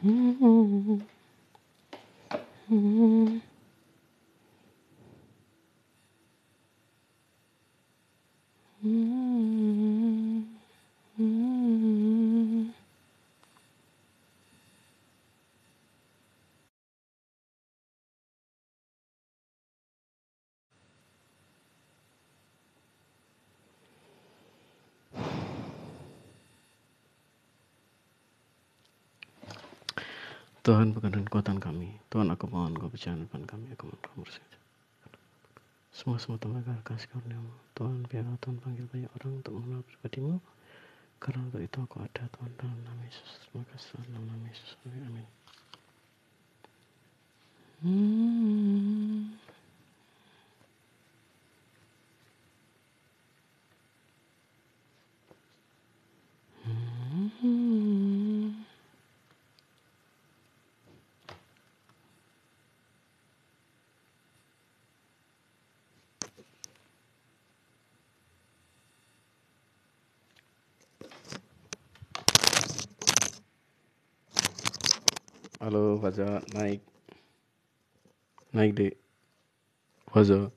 Hmm. Hmm. Hmm. Hmm. Tuhan bukan dan kekuatan kami. Tuhan, aku mohon kau berjalan depan kami. Aku mohon kau bersama. Semua tenaga kasih karunia-Mu. Tuhan, biarlah Tuhan panggil banyak orang untuk mengenal pribadi-Mu. Karena untuk itu aku ada, Tuhan, dalam nama Yesus. Terima kasih Tuhan, dalam nama Yesus. Amin. Hmm. Hmm. Halo, Faza, naik. Naik, Dek. Faza.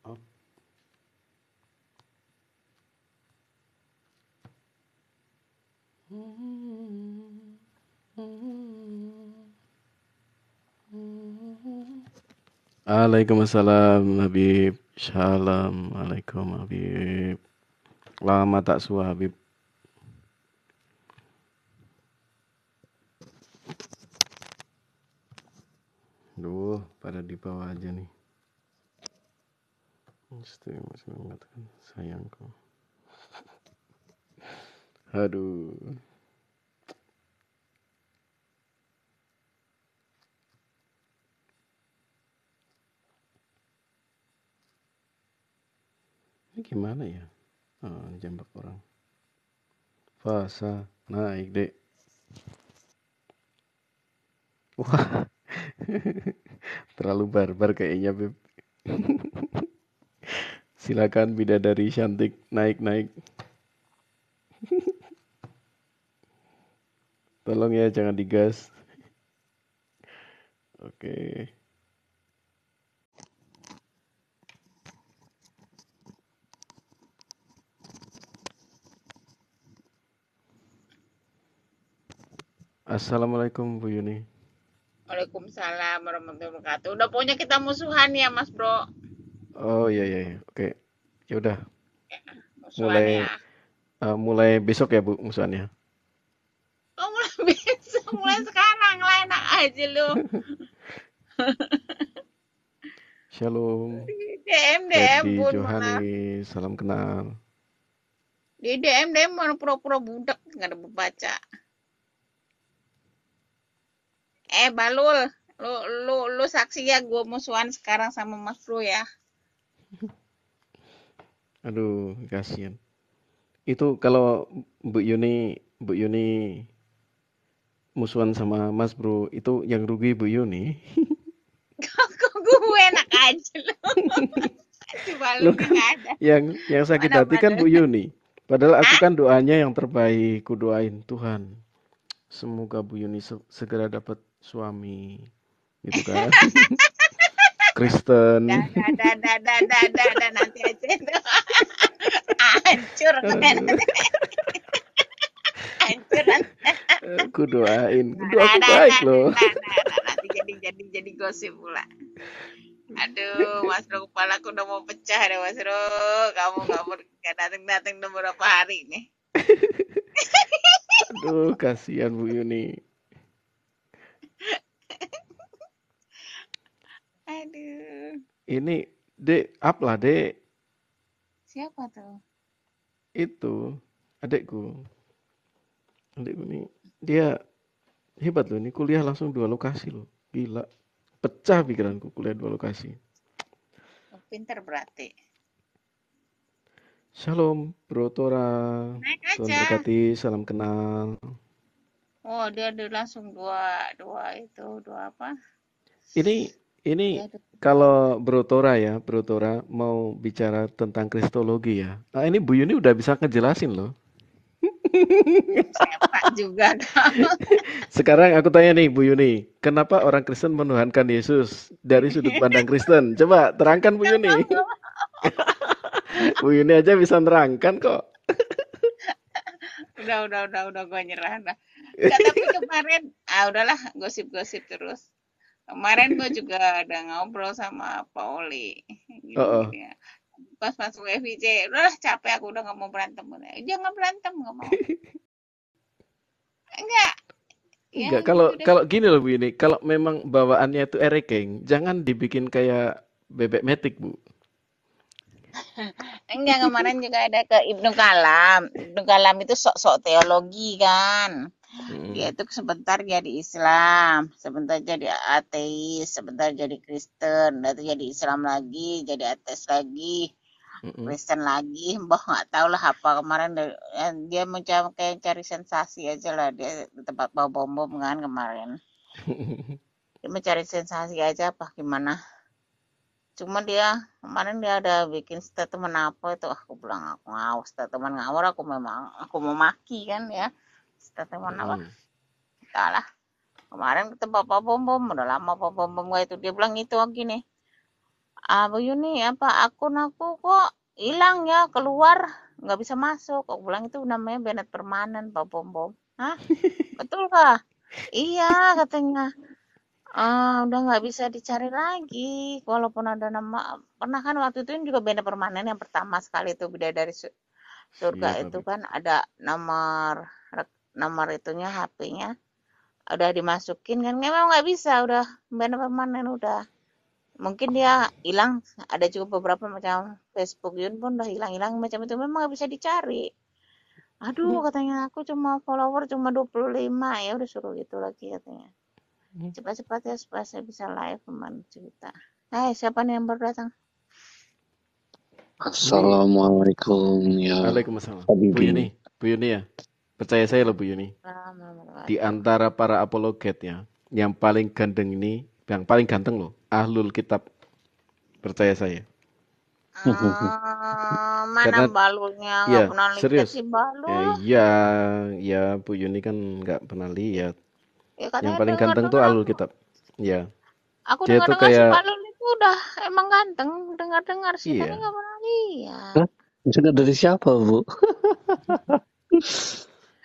Up. Waalaikumsalam, Habib. Shalom. Alaikum, Habib. Lama tak sua, Habib. Duh, pada di bawah aja nih. Mesti masih mengatakan sayangku. Aduh. Ini gimana ya? Oh, jambak orang. Fasa, naik, Dek. Wah, terlalu barbar kayaknya, Beb. Silakan bidadari cantik, naik-naik. Tolong ya, jangan digas. Oke. Assalamualaikum, Bu Yuni. Waalaikumsalam warahmatullahi wabarakatuh. Udah pokoknya kita musuhan ya, Mas Bro. Oh iya iya, iya. Oke. Ya udah, Musuhan mulai ya. mulai besok ya, Bu, musuhannya. Oh, mulai besok, mulai sekarang lah, enak aja lu. Shalom. DM Ferdi pun malah. Johani, salam kenal. Di DM mana pura-pura budak nggak ada baca. Balul, lu saksi ya gue musuhan sekarang sama Mas Bro ya. Aduh, kasihan. Itu kalau Bu Yuni musuhan sama Mas Bro, itu yang rugi Bu Yuni. Kok gue enak aja lu. Si Lo Balulnya kan nggak ada. yang sakit Mana hati kan Balul? Bu Yuni. Padahal aku Hah? kan doanya yang terbaik, ku doain Tuhan. Semoga Bu Yuni segera dapat suami, gitu kan? Kristen. Dah, nanti aja itu. Hancur kan. Aduh, Hancur nanti. aku doain. Nah, Doaku baik loh. nanti jadi gosip pula. Aduh, Mas Bro, kepalaku udah mau pecah deh, Mas Bro. Kamu nggak datang udah berapa hari nih? Aduh, kasihan Bu Yuni. Aduh, Ini, Dek, up lah, Dek. siapa tuh? Itu, adekku. Adekku nih, dia hebat loh. Ini kuliah langsung 2 lokasi loh. Gila. Pecah pikiranku kuliah 2 lokasi. Pinter berarti. Shalom, Bro Tora. Naik Tuhan aja. berkati, salam kenal. Oh, dia langsung dua apa? Ini, ini Dia ada dua. kalau Bro Tora mau bicara tentang kristologi ya. Nah, ini Bu Yuni udah bisa ngejelasin loh. Sepak juga kamu. Sekarang aku tanya nih Bu Yuni, kenapa orang Kristen menuhankan Yesus dari sudut pandang Kristen? Coba terangkan Bu Nggak Yuni. mau, nggak mau. Bu Yuni aja bisa nerangkan kok. Udah, gue nyerah dah. Enggak, tapi kemarin, udahlah, gosip-gosip terus. Kemarin gue juga ada ngobrol sama Pak Oli. Oh, oh. Gini-gini ya. Pas masuk FIC, udahlah capek aku udah nggak mau berantem. Jangan berantem, nggak mau. Enggak, ya Enggak, kalau gitu deh. kalau gini loh Bu Yuni, kalau memang bawaannya itu erekeng, jangan dibikin kayak bebek metik Bu. Enggak, kemarin juga ada ke Ibnu Kalam. Ibnu Kalam itu sok-sok teologi kan. Dia Mm, itu sebentar jadi Islam, sebentar jadi ateis, sebentar jadi Kristen, lalu jadi Islam lagi, jadi ateis lagi, mm, Kristen lagi, mbah nggak tahu lah apa kemarin dia mencoba kayak cari sensasi aja lah dia di tempat bawa bom bom kan kemarin. mm. Dia mencari sensasi aja apa gimana. Cuma dia kemarin dia ada bikin statement apa itu aku bilang aku ngawur statement ngawur aku memang aku mau maki kan ya statement apa Mm. entahlah kemarin ketemu Pak Bom Bom udah lama Pak Bom Bom itu dia bilang itu gini Bu Yuni apa akun aku kok hilang ya keluar nggak bisa masuk aku bilang itu namanya banned permanen Pak Bom Bom hah betul kah iya katanya udah nggak bisa dicari lagi walaupun ada nama pernah kan waktu itu juga banned permanen yang pertama sekali itu beda dari surga Iya itu tapi. kan ada nomor nomor itunya HP-nya udah dimasukin kan memang nggak bisa udah banned permanen udah mungkin dia hilang ada juga beberapa macam Facebook Yun pun udah hilang-hilang macam itu memang nggak bisa dicari aduh katanya aku cuma follower cuma 25 ya udah suruh gitu lagi katanya cepat-cepat ya supaya saya bisa live kemarin cerita siapa nih yang baru datang Ini Assalamualaikum ya Waalaikumsalam. Bu Habibi. Yuni, Bu Yuni ya. Percaya saya loh Bu Yuni. Di waduh antara para apologet ya, yang paling ganteng ini, yang paling ganteng loh, Ahlul Kitab. Percaya saya. mana Karena balulnya nggak ya pernah lihat serius. sih balul Iya, ya Bu Yuni kan nggak pernah lihat. ya Yang katanya paling ganteng tuh dengar-dengar Ahlul Kitab. Ya, aku dia tuh dengar-dengar si kayak balul itu udah emang ganteng dengar-dengar sih tapi iya. nggak pernah lihat Hah? Dengar dari siapa, Bu?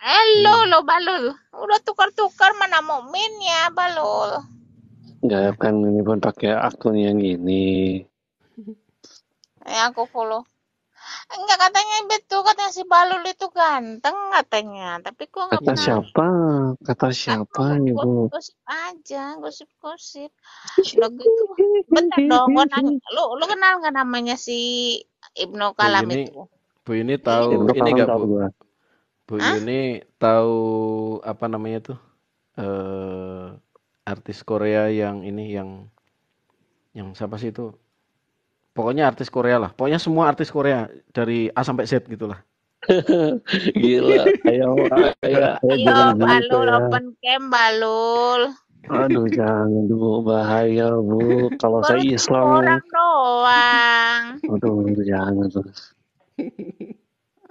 Halo Hmm. lo balul udah tukar-tukar mana mukminnya balul Enggak kan ini pun pakai akun yang gini. aku follow enggak katanya betul katanya si balul itu ganteng katanya tapi gua nggak Kata pernah lihat siapa? Kata aku siapa nih, Bu? gosip aja gosip-gosip udah gitu bentar dong gua nanya lu kenal nggak namanya si Ibnu Bu Kalam Yuni, itu Bu Yuni iya tahu Ibnu ini Kalam nggak tahu Bu? gua. Bu Hah? Yuni tahu apa namanya tuh? eh Artis Korea yang ini yang siapa sih itu? Pokoknya artis Korea lah. Pokoknya semua artis Korea dari A sampai Z gitulah. Gila, ayo Ayo jangan gitu balul ya. open cam balul Aduh, jangan dulu bahaya, Bu. Kalau saya baru 7 Islam, orang doang aduh, jangan tuh.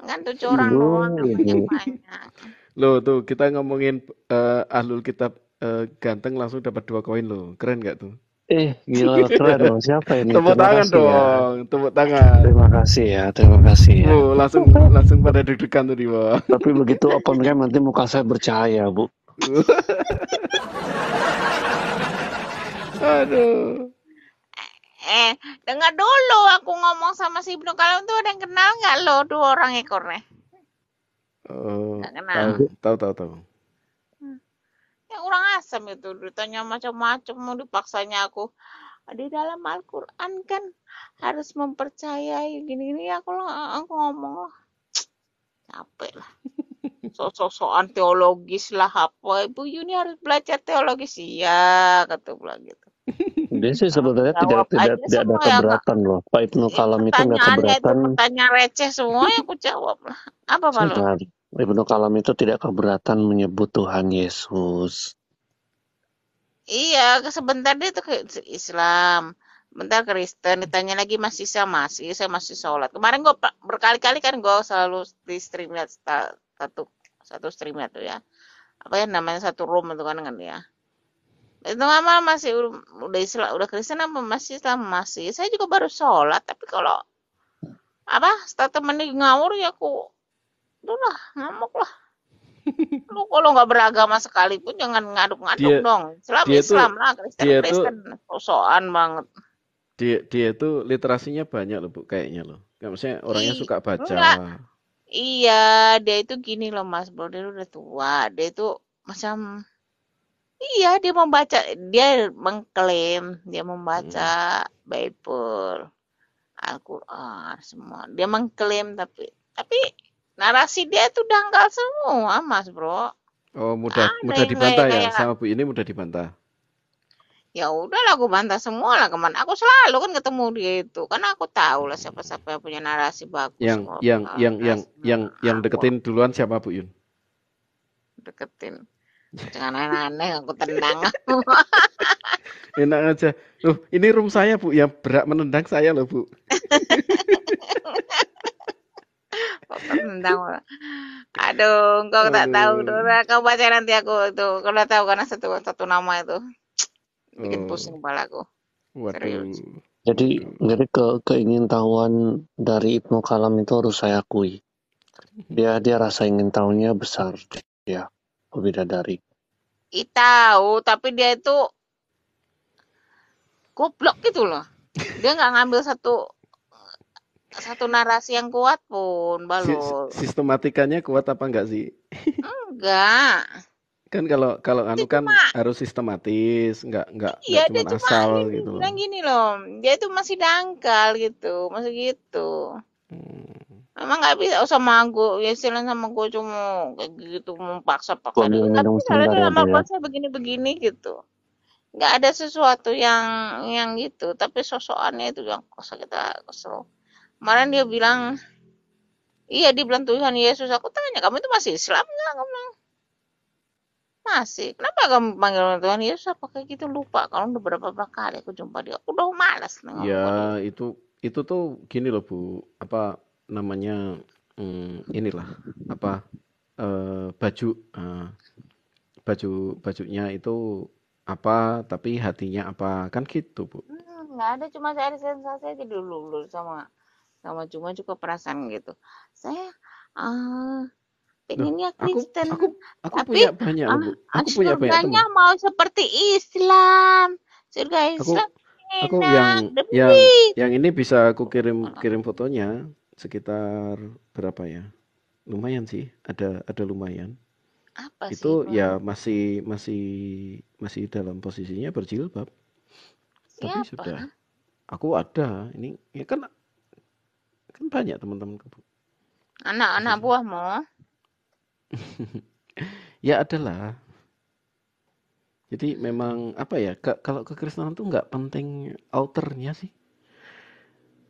kan 7 orang Bu, doang nggak Bu. banyak-banyak Loh tuh kita ngomongin Ahlul Kitab ganteng langsung dapat 2 koin loh. Keren nggak tuh? Gila, keren loh. Siapa ini? Tepuk Terima tangan kasih ya. dong, tepuk tangan. Terima kasih ya, terima kasih ya. Langsung langsung pada deg-degan tuh di bawah. Tapi begitu open cam nanti muka saya bercahaya, Bu. Aduh. dengar dulu aku ngomong sama si Ibnu Kalam tuh ada yang kenal nggak lo 2 orang ekornya Oh, nggak kenal tahu, tahu, tahu, tahu. yang orang asam itu ditanya macam-macam mau dipaksanya aku di dalam Al-Quran kan harus mempercayai gini-gini aku ngomong lah capek lah sok-sokan teologis lah apa Ibu Yuni harus belajar teologis iya kata bilang gitu Dia sih orang sebenarnya tidak jawab tidak aja tidak ada semua ya nggak keberatan loh. Pak Ibnu Kalam itu nggak pertanyaannya itu keberatan. pertanyaan receh semua yang aku jawab lah apa Pak Lo? Sebentar, Ibnu Kalam itu tidak keberatan menyebut Tuhan Yesus. Iya, sebentar dia tuh ke Islam, bentar Kristen, ditanya lagi masih saya masih sholat. Kemarin gue berkali-kali kan gue selalu di stream lihat satu satu streamnya tuh ya. Apa yang namanya satu room itu kan ya. Itu mama masih udah Islam, udah Kristen apa masih Islam masih. Saya juga baru sholat, tapi kalau apa statement ngawur ya aku, udah ngamuk lah. Lu kalau nggak beragama sekalipun jangan ngaduk-ngaduk Dia dong. Islam dia itu Islam lah, Kristen dia itu Kristen, sosokan banget. dia itu literasinya banyak loh Bu kayaknya loh. Kayak maksudnya orangnya suka baca. Enggak, iya dia itu gini loh Mas Bro, dia udah tua, dia itu macam iya dia membaca, dia mengklaim dia membaca Bible, Al-Quran semua. Dia mengklaim tapi narasi dia itu dangkal semua Mas Bro. Oh, mudah Ada yang dibantah ya kayak sama Bu ini mudah dibantah. ya udahlah aku bantah semua lah kemana. Aku selalu kan ketemu dia itu. Karena aku tahu lah siapa-siapa yang punya narasi bagus. Yang Kok yang yang yang narasinya yang aku deketin duluan siapa Bu Yun? deketin. Jangan aneh-aneh aku tendang. Enak aja. Loh, ini room saya Bu, yang berhak menendang saya loh Bu. Kok tendang. Aduh, engkau tak tahu. Aduh. Dora, kau baca nanti aku itu. Kau udah tahu karena satu nama itu. Bikin Oh, pusing kepalaku. Serius. waduh. Jadi keingintahuan dari Ibnu Kalam itu harus saya akui. Dia rasa ingin tahunya besar. Dia bidadari. Tahu, tapi dia itu goblok gitu loh. Dia nggak ngambil satu narasi yang kuat pun, balul. Sistematikanya kuat apa enggak sih? Enggak. Kan kalau anu Dia kan cuma, harus sistematis, enggak iya cuma dia cuma asal ini gitu loh. bilang gini loh. Dia itu masih dangkal gitu, masih gitu. Hmm. Emang nggak bisa sama aku, ya istilahnya sama gue cuma kayak gitu memaksa-paksa. Gua Tapi minum misalnya sebentar dia ya, sama Dea. gue saya begini-begini gitu. Nggak ada sesuatu yang gitu. Tapi sosokannya itu yang kesel. Kemarin dia bilang, iya dia bilang Tuhan Yesus. Aku tanya, kamu itu masih Islam nggak? Kamu bilang, masih. Kenapa kamu panggil Tuhan Yesus? Apa kayak gitu lupa. Kalau udah berapa kali aku jumpa dia. Udah malas nih ngomong sama dia. Ya itu tuh gini loh Bu, apa namanya inilah apa baju bajunya itu apa tapi hatinya apa kan gitu Bu. Nggak ada, cuma saya ada sensasi aja dulu sama cuma juga perasaan gitu. Saya Loh, pengennya aku Kristen, punya tapi banyak loh Bu. Aku punya banyak surganya teman. mau seperti Islam. Surga Aku Islam aku enak, yang demi. ini bisa aku kirim fotonya sekitar berapa ya? Lumayan sih, ada lumayan. Apa sih Itu itu? ya masih dalam posisinya berjilbab. Tapi Siapa? sudah aku ada ini ya kan banyak teman-temanku Bu. Anak-anak Posisi. buahmu? Ya adalah. Jadi memang apa ya? Kalau kekristenan tuh nggak penting outernya sih.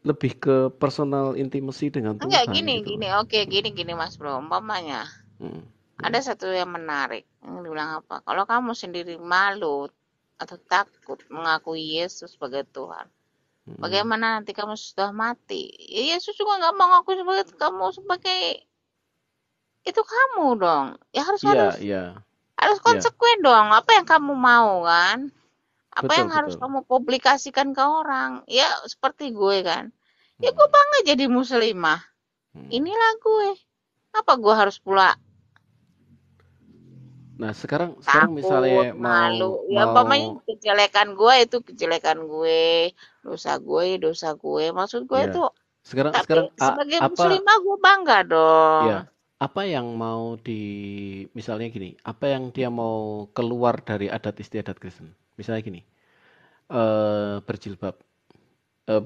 Lebih ke personal intimacy dengan Enggak, Tuhan gini, gitu. Oke, gini Mas Bro. Umpamanya, ada satu yang menarik. Yang dibilang apa? Kalau kamu sendiri malu atau takut mengakui Yesus sebagai Tuhan, bagaimana nanti kamu sudah mati? Ya, Yesus juga nggak mau ngaku sebagai itu kamu dong. Ya harus Iya. konsekuen dong. Apa yang kamu mau kan? Apa yang harus Betul. kamu publikasikan ke orang? Ya seperti gue kan. Ya gue bangga jadi muslimah. Inilah gue. Apa gue harus pula Nah, sekarang takut, misalnya malu? Ya umpamanya kejelekan gue itu kejelekan gue, dosa gue. Maksud gue itu. Tapi sebagai muslimah gue bangga dong. Ya, apa yang mau misalnya gini, apa yang dia mau keluar dari adat istiadat Kristen? Misalnya gini, berjilbab.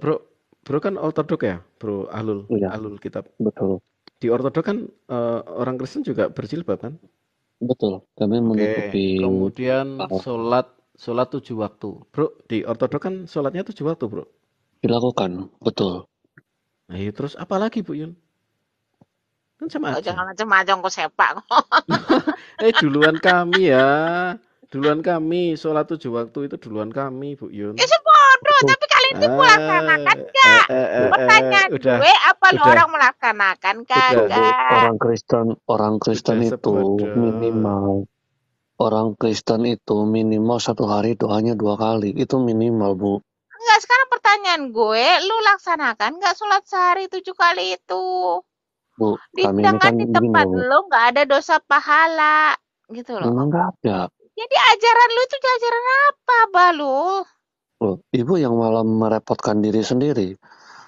Bro kan ortodok ya, Bro Ahlul, Iya, Ahlul Kitab. betul. Di ortodok kan orang Kristen juga berjilbab kan? Betul. Kami menutupi. Kemudian sholat 7 waktu. Bro, di ortodok kan sholatnya 7 waktu, Bro. Dilakukan, betul. Nah, terus apa lagi, Bu Yun? Kan sama aja. Jangan macam-macam kok sepak kok. Duluan kami ya. Duluan kami, sholat 7 waktu itu duluan kami, Bu Yun. Ya semua bodoh, Itu tapi kalian tuh melaksanakan Ah, nggak? Pertanyaan udah, gue, apa lo udah, orang melaksanakan itu Bu, kagak? orang Kristen udah itu sebodoh. minimal 1 hari doanya 2 kali. Itu minimal, Bu. Enggak, sekarang pertanyaan gue, lu laksanakan nggak sholat sehari 7 kali itu? Bu, kami ini Dibilang kan di begini tempat loh, Bu. lu nggak ada dosa pahala, gitu loh. Memang nggak ada. Jadi ajaran lu itu ajaran apa, Balu? Loh, Ibu yang malah merepotkan diri sendiri.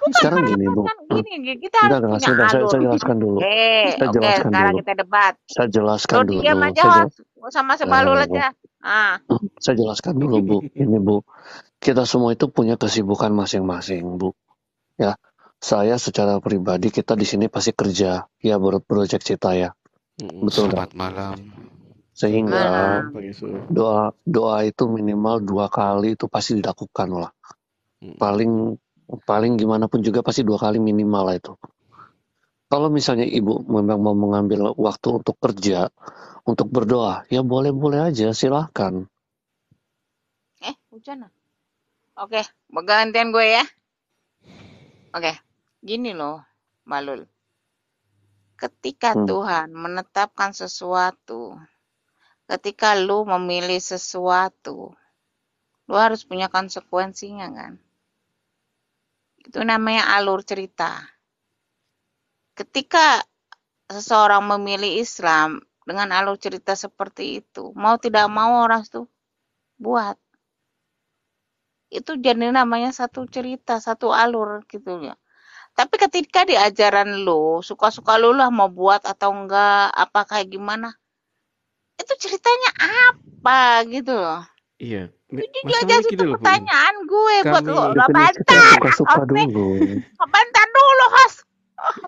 Bukan Sekarang gini, Bu. merepotkan gini, kita harus Enggak, punya sebentar, alur. saya jelaskan dulu. Saya Oke, jelaskan sekarang dulu. kita debat. Saya jelaskan Lo dulu. diam aja, host. Sama sebalul aja. Ah, Saya jelaskan dulu, Bu. Ini, Bu. Kita semua itu punya kesibukan masing-masing, Bu. Ya, saya secara pribadi kita di sini pasti kerja, ya Project Cita ya. Betul nggak? Selamat malam. Sehingga malam. Bang Yusuf. doa itu minimal 2 kali itu pasti dilakukan lah. Paling gimana pun juga pasti 2 kali minimal lah itu. Kalau misalnya ibu memang mau mengambil waktu untuk kerja, untuk berdoa, ya boleh-boleh aja, silahkan. Hujan. Oke, gantian gue ya. Oke, gini loh, Balul. Ketika Tuhan menetapkan sesuatu, ketika lu memilih sesuatu, lu harus punya konsekuensinya kan. Itu namanya alur cerita. Ketika seseorang memilih Islam dengan alur cerita seperti itu, mau tidak mau orang itu buat. Itu jadi namanya satu cerita, satu alur gitu ya. Tapi ketika di ajaran lu, suka-suka lu lah mau buat atau enggak, apa kayak gimana, itu ceritanya apa gitu loh. Iya, Jadi masalahnya itu gini loh, Bu. pertanyaan gue buat Kami- lo. Definisikan suka-suka dulu. Bentar dulu, host.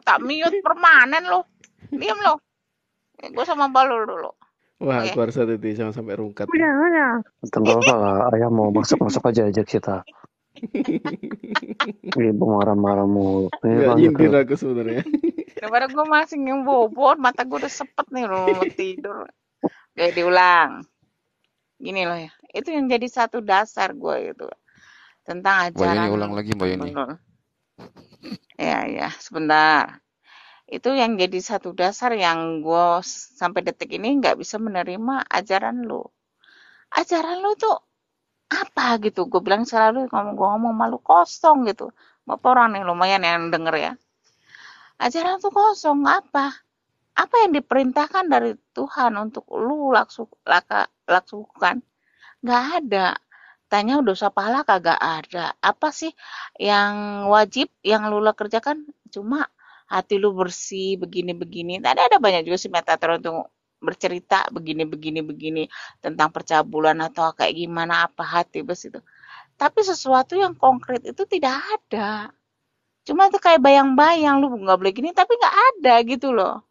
Tak mute permanen lo. Diam lo. Gue sama Balul dulu. Wah, Oke. aku harus hati-hati jangan sampai rungkat. Tunggu apa lah, ayah mau masuk aja kita. Ibu marah-marah mulu. Nggak nyindir aku sebenarnya. Daripada gue masih ngebobot, mata gue udah sepet nih lo mau tidur. Oke, diulang. Gini loh ya. Itu yang jadi satu dasar gue gitu. Tentang Mbak Yuni ajaran. ulang lagi, Mbak Yuni. Ya, sebentar. Itu yang jadi satu dasar yang gue sampai detik ini nggak bisa menerima ajaran lu. Ajaran lu tuh apa gitu? Gue bilang selalu ngomong malu kosong gitu. Bapak orang nih lumayan yang denger ya. Ajaran tuh kosong apa? Apa yang diperintahkan dari Tuhan untuk lu lakukan? Nggak ada. Tanya dosa pahala kagak ada. Apa sih yang wajib yang lu kerjakan? Cuma hati lu bersih begini-begini. Tadi ada banyak juga sih metafor untuk bercerita begini tentang percabulan atau kayak gimana apa hati bersih itu. Tapi sesuatu yang konkret itu tidak ada. Cuma itu kayak bayang-bayang lu nggak boleh gini tapi nggak ada gitu loh.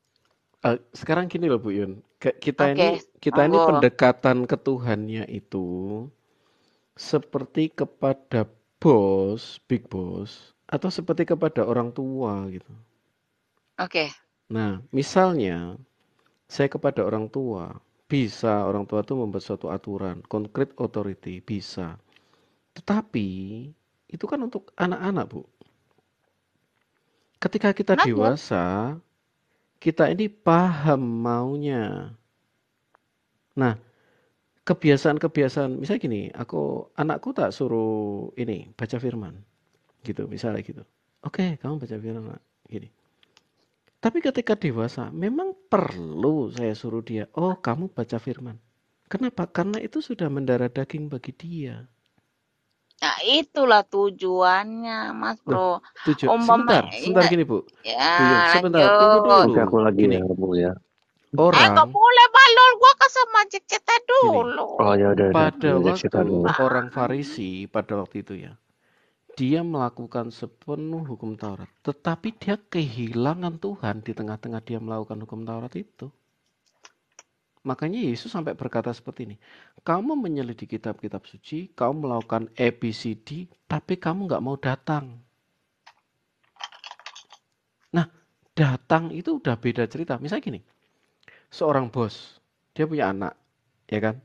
Sekarang gini loh Bu Yun, kita Oke, ini pendekatan ke Tuhannya itu seperti kepada big boss, atau seperti kepada orang tua gitu. Oke. Nah, misalnya saya kepada orang tua, bisa orang tua itu membuat suatu aturan, concrete authority, bisa. Tetapi itu kan untuk anak-anak, Bu. Ketika kita dewasa, kita ini paham maunya. Nah, kebiasaan-kebiasaan, misalnya gini, anakku tak suruh ini baca firman, gitu, misalnya gitu. Oke, kamu baca firman, gini. Tapi ketika dewasa, memang perlu saya suruh dia, oh kamu baca firman. Kenapa? Karena itu sudah mendarah daging bagi dia. Nah itulah tujuannya Mas Bro. Sebentar gini Bu. Ya, Bu Yun, sebentar, tunggu dulu. Nanti aku lagi gini. Ya Bu ya. Nggak boleh Balul, gua ke sama Ceceta dulu. Oh ya udah. Pada waktu orang Farisi pada waktu itu ya, dia melakukan sepenuh hukum Taurat, tetapi dia kehilangan Tuhan di tengah-tengah dia melakukan hukum Taurat itu. Makanya Yesus sampai berkata seperti ini, kamu menyelidiki kitab-kitab suci, kamu melakukan ABCD, tapi kamu nggak mau datang. Nah, datang itu udah beda cerita. Misalnya gini, seorang bos, dia punya anak, ya kan?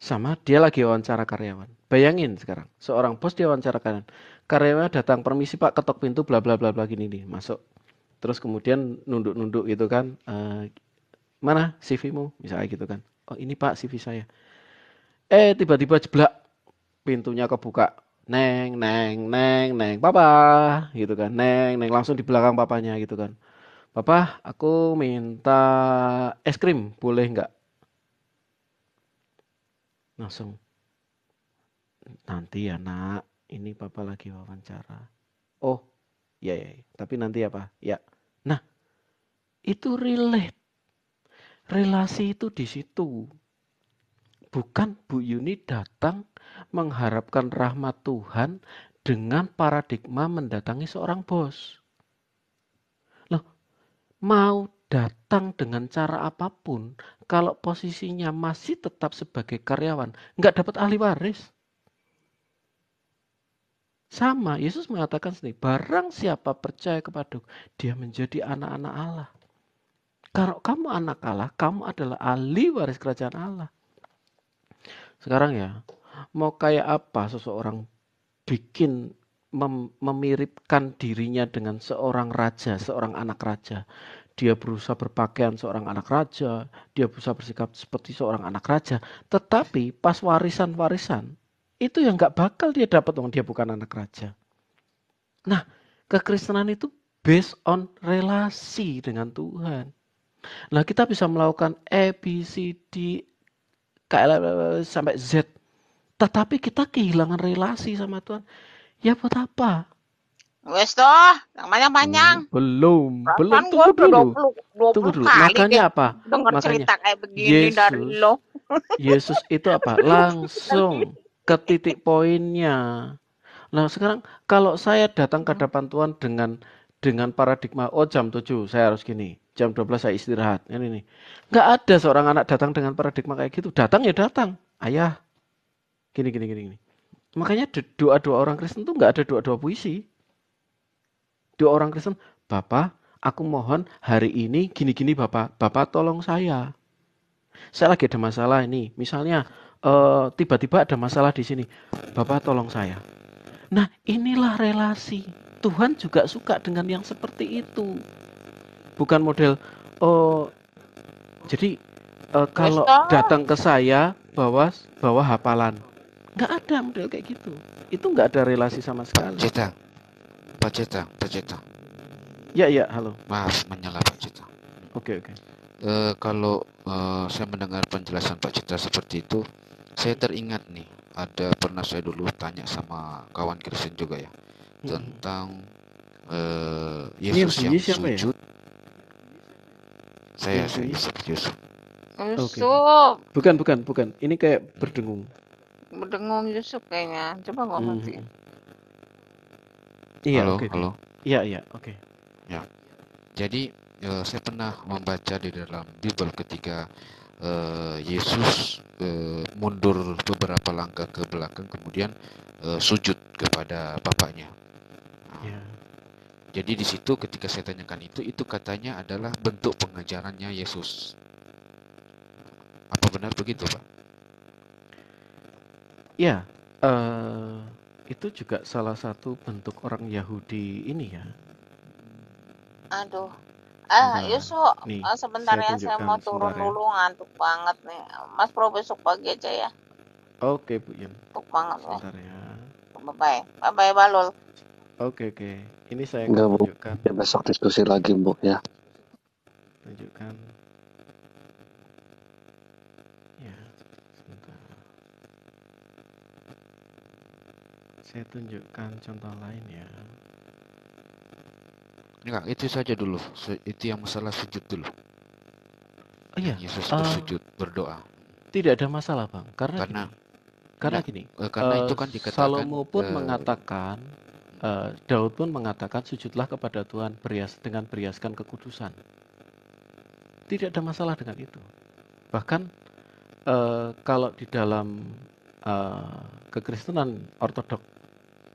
Sama dia lagi wawancara karyawan. Bayangin sekarang, seorang bos dia wawancara karyawan. Karyawan datang, permisi Pak, ketok pintu, bla bla bla bla gini nih, masuk. Terus kemudian nunduk-nunduk gitu kan, mana CV-mu? Misalnya gitu kan. Oh ini Pak CV saya. Tiba-tiba jeblak, pintunya kebuka. Neng, neng, neng, neng, papa, gitu kan. Neng, neng, langsung di belakang papanya gitu kan. Papa, aku minta es krim, boleh nggak? Langsung, nanti ya nak, ini papa lagi wawancara. Oh, ya, ya, ya. Tapi nanti apa? Ya. Nah, itu relate. Relasi itu di situ. Bukan Bu Yuni datang mengharapkan rahmat Tuhan dengan paradigma mendatangi seorang bos. Loh, mau datang dengan cara apapun, kalau posisinya masih tetap sebagai karyawan, nggak dapat ahli waris. Sama, Yesus mengatakan sendiri, barang siapa percaya kepadaku, dia menjadi anak-anak Allah. Kalau kamu anak Allah, kamu adalah ahli waris kerajaan Allah. Sekarang ya, mau kayak apa seseorang bikin memiripkan dirinya dengan seorang raja, seorang anak raja. Dia berusaha berpakaian seorang anak raja, dia berusaha bersikap seperti seorang anak raja. Tetapi pas warisan-warisan, itu yang gak bakal dia dapat dong, dia bukan anak raja. Nah, kekristenan itu based on relasi dengan Tuhan. Nah, kita bisa melakukan A, B, C, D, KL sampai Z. Tetapi kita kehilangan relasi sama Tuhan. Ya buat apa? Wes toh, yang panjang-panjang. Belum Perasaan tunggu gue udah dulu. 20 Tunggu dulu. kali Makanya deh apa? denger Makanya cerita kayak begini dari lo. Yesus itu apa? Langsung ke titik poinnya. Nah, sekarang kalau saya datang ke hadapan Tuhan dengan paradigma, oh jam 7 saya harus gini, jam 12 saya istirahat. Ini nih. Nggak ada seorang anak datang dengan paradigma kayak gitu. Datang ya datang. Ayah, gini gini gini gini. Makanya doa-doa orang Kristen tuh nggak ada doa-doa puisi. Doa orang Kristen, Bapak, aku mohon hari ini gini-gini Bapak. Bapak tolong saya. Saya lagi ada masalah ini. Misalnya tiba-tiba ada masalah di sini. Bapak tolong saya. Nah, inilah relasi. Tuhan juga suka dengan yang seperti itu. Bukan model jadi kalau datang ke saya bawa hafalan. Nggak ada model kayak gitu. Itu nggak ada relasi sama sekali. Pak Ceta. Ya, halo. Maaf menyela Pak Ceta. Oke. Kalau saya mendengar penjelasan Pak Ceta seperti itu, saya teringat nih, pernah saya dulu tanya sama kawan Kristen juga ya, tentang Yesus yang sujud. Ya? Saya Yusuf. Yusuf. Bukan. Ini kayak berdengung. Berdengung Yusuf kayaknya. Coba ngomong sih. Iya, halo. Iya, oke. Ya. Jadi saya pernah membaca di dalam Bible ketika Yesus mundur beberapa langkah ke belakang, kemudian sujud kepada Bapaknya. Ya. Jadi di situ ketika saya tanyakan itu katanya adalah bentuk pengajarannya Yesus. Apa benar begitu, Pak? Ya, itu juga salah satu bentuk orang Yahudi ini ya. Aduh. Yusuf, sebentar ya, saya mau turun dulu, ngantuk banget nih. Mas Bro besok pagi aja ya. Oke, Bu Yun. Ngantuk banget nih. Sebentar ya. Bye-bye Balul. Oke. Ini saya akan tunjukkan. Ya, besok diskusi lagi, Bu, ya. Tunjukkan. Ya, sebentar. Saya tunjukkan contoh lain ya. Enggak, itu saja dulu. Itu yang masalah sujud dulu. Oh iya. Yesus bersujud, berdoa. Tidak ada masalah, Bang. Karena gini. Karena itu kan dikatakan. Salomo pun mengatakan, Daud pun mengatakan sujudlah kepada Tuhan dengan beriaskan kekudusan. Tidak ada masalah dengan itu. Bahkan kalau di dalam kekristenan ortodok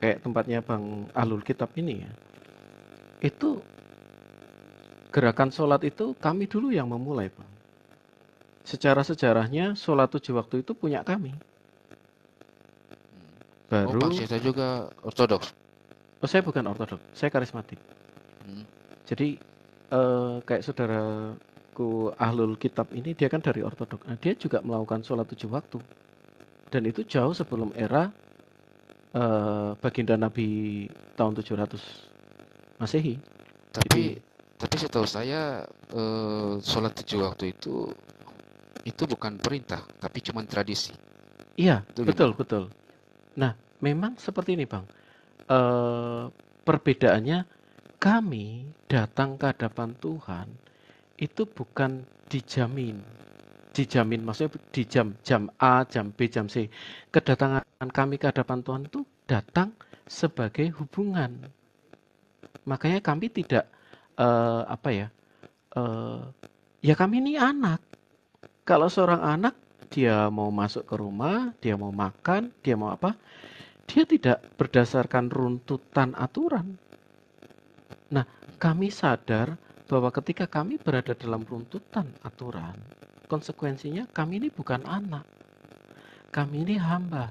kayak tempatnya Bang Ahlul Kitab ini ya, itu gerakan sholat itu kami dulu yang memulai, Bang. Secara sejarahnya sholat 7 waktu itu punya kami. Oh, Bang Baru, Syeta juga ortodoks. saya bukan ortodok, saya karismatik. Hmm. Jadi kayak saudaraku Ahlul Kitab ini, dia kan dari ortodok. Nah, dia juga melakukan sholat 7 waktu. Dan itu jauh sebelum era baginda Nabi tahun 700 Masehi. Tapi setahu saya sholat 7 waktu itu bukan perintah, tapi cuma tradisi. Iya, Itu betul, gimana? betul. Nah, memang seperti ini, Bang. Perbedaannya, kami datang ke hadapan Tuhan itu bukan dijamin. Dijamin maksudnya di jam A, jam B, jam C. Kedatangan kami ke hadapan Tuhan itu datang sebagai hubungan. Makanya kami tidak ya kami ini anak. Kalau seorang anak, dia mau masuk ke rumah, dia mau makan, dia mau apa, dia tidak berdasarkan runtutan aturan. Nah, kami sadar bahwa ketika kami berada dalam runtutan aturan, konsekuensinya kami ini bukan anak. Kami ini hamba.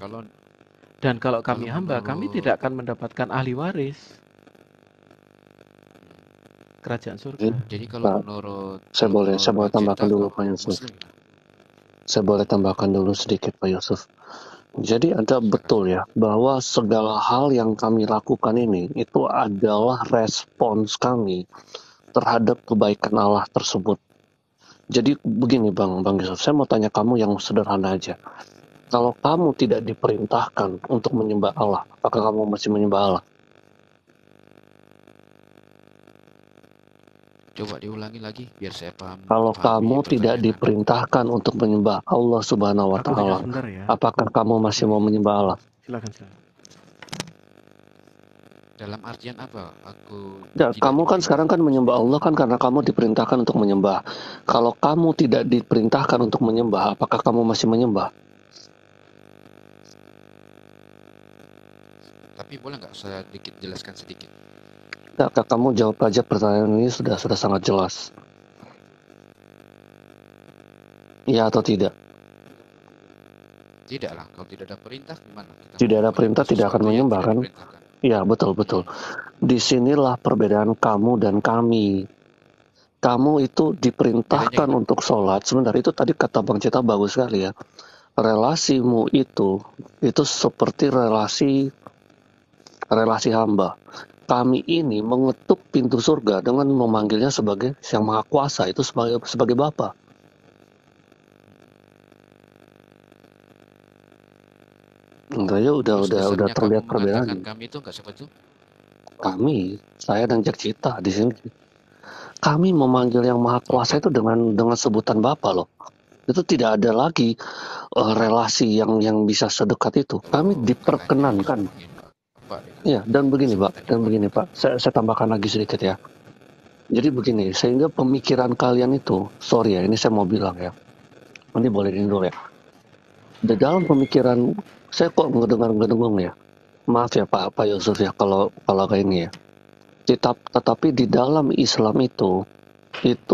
Dan kalau kami hamba, kami tidak akan mendapatkan ahli waris kerajaan surga. Jadi kalau menurut saya boleh tambahkan dulu Pak Yusuf. Yusuf. Saya boleh tambahkan dulu sedikit Pak Yusuf. Jadi ada betul ya bahwa segala hal yang kami lakukan ini itu adalah respons kami terhadap kebaikan Allah tersebut. Jadi begini Bang Yusuf, saya mau tanya kamu yang sederhana aja. Kalau kamu tidak diperintahkan untuk menyembah Allah, apakah kamu masih menyembah Allah? Coba diulangi lagi biar saya paham. Kalau kamu tidak diperintahkan untuk menyembah Allah Subhanahu wa Ta'ala, apakah kamu masih mau menyembah Allah? Silakan. Dalam artian apa? Kamu kan sekarang kan menyembah Allah kan karena kamu diperintahkan untuk menyembah. Kalau kamu tidak diperintahkan untuk menyembah, apakah kamu masih menyembah? Tapi boleh nggak saya jelaskan sedikit? Kamu jawab aja, pertanyaan ini sudah sangat jelas. Iya atau tidak? Tidak lah, kalau tidak ada perintah gimana? Tidak ada perintah tidak akan menyembah kan? Iya betul. Disinilah perbedaan kamu dan kami. Kamu itu diperintahkan untuk sholat. Sebentar, itu tadi kata Bang Cita bagus sekali ya. Relasimu itu seperti relasi hamba. Kami ini mengetuk pintu surga dengan memanggilnya sebagai Yang Maha Kuasa, itu sebagai Bapa. Ya udah terlihat perbedaan. Kami itu nggak siapa itu? Kami, saya dan Jack Cita di sini. Kami memanggil Yang Maha Kuasa itu dengan sebutan Bapa loh. Itu tidak ada lagi relasi yang bisa sedekat itu. Kami diperkenankan. Ya, dan begini Pak, saya tambahkan lagi sedikit ya. Jadi begini, sehingga pemikiran kalian itu, sorry ya, ini saya mau bilang ya. Nanti boleh ini dulu ya. Di dalam pemikiran, saya kok ngedengar ya. Maaf ya Pak Yusuf ya kalau kayak ini ya. Tetapi di dalam Islam itu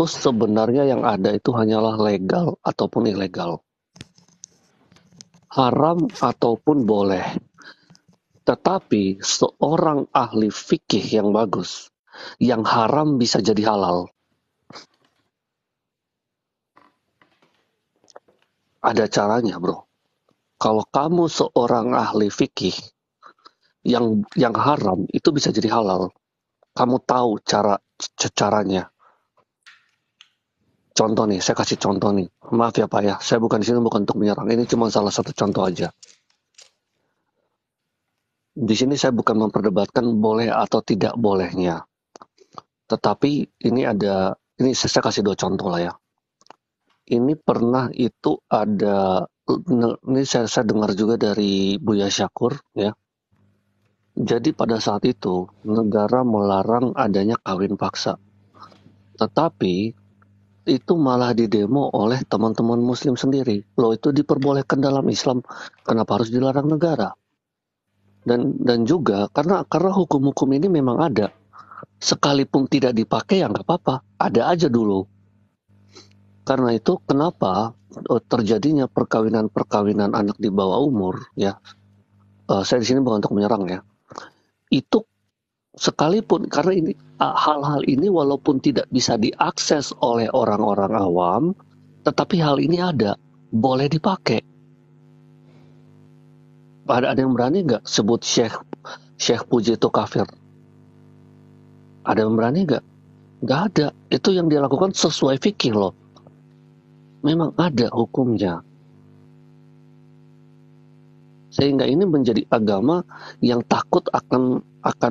sebenarnya yang ada itu hanyalah legal ataupun ilegal. Haram ataupun boleh. Tetapi seorang ahli fikih yang bagus, yang haram bisa jadi halal. Ada caranya, bro. Kalau kamu seorang ahli fikih, yang haram itu bisa jadi halal. Kamu tahu caranya. Contoh nih, saya kasih contoh nih. Maaf ya Pak ya, saya bukan di sini bukan untuk menyerang. Ini cuma salah satu contoh aja. Di sini saya bukan memperdebatkan boleh atau tidak bolehnya. Tetapi ini saya kasih 2 contoh lah ya. Ini pernah itu ada, ini saya dengar juga dari Buya Syakur ya. Jadi pada saat itu negara melarang adanya kawin paksa. Tetapi itu malah didemo oleh teman-teman Muslim sendiri. Loh, itu diperbolehkan dalam Islam, kenapa harus dilarang negara? Dan juga karena hukum-hukum ini memang ada. Sekalipun tidak dipakai ya nggak apa-apa, ada aja dulu. Karena itu kenapa terjadinya perkawinan-perkawinan anak di bawah umur, ya. Saya di sini bukan untuk menyerang ya. Itu sekalipun karena ini hal-hal ini walaupun tidak bisa diakses oleh orang-orang awam, tetapi hal ini ada, boleh dipakai. Ada yang berani nggak sebut Syekh Puji itu kafir? Ada yang berani nggak? Nggak ada. Itu yang dia lakukan sesuai fikih loh. Memang ada hukumnya. Sehingga ini menjadi agama yang takut akan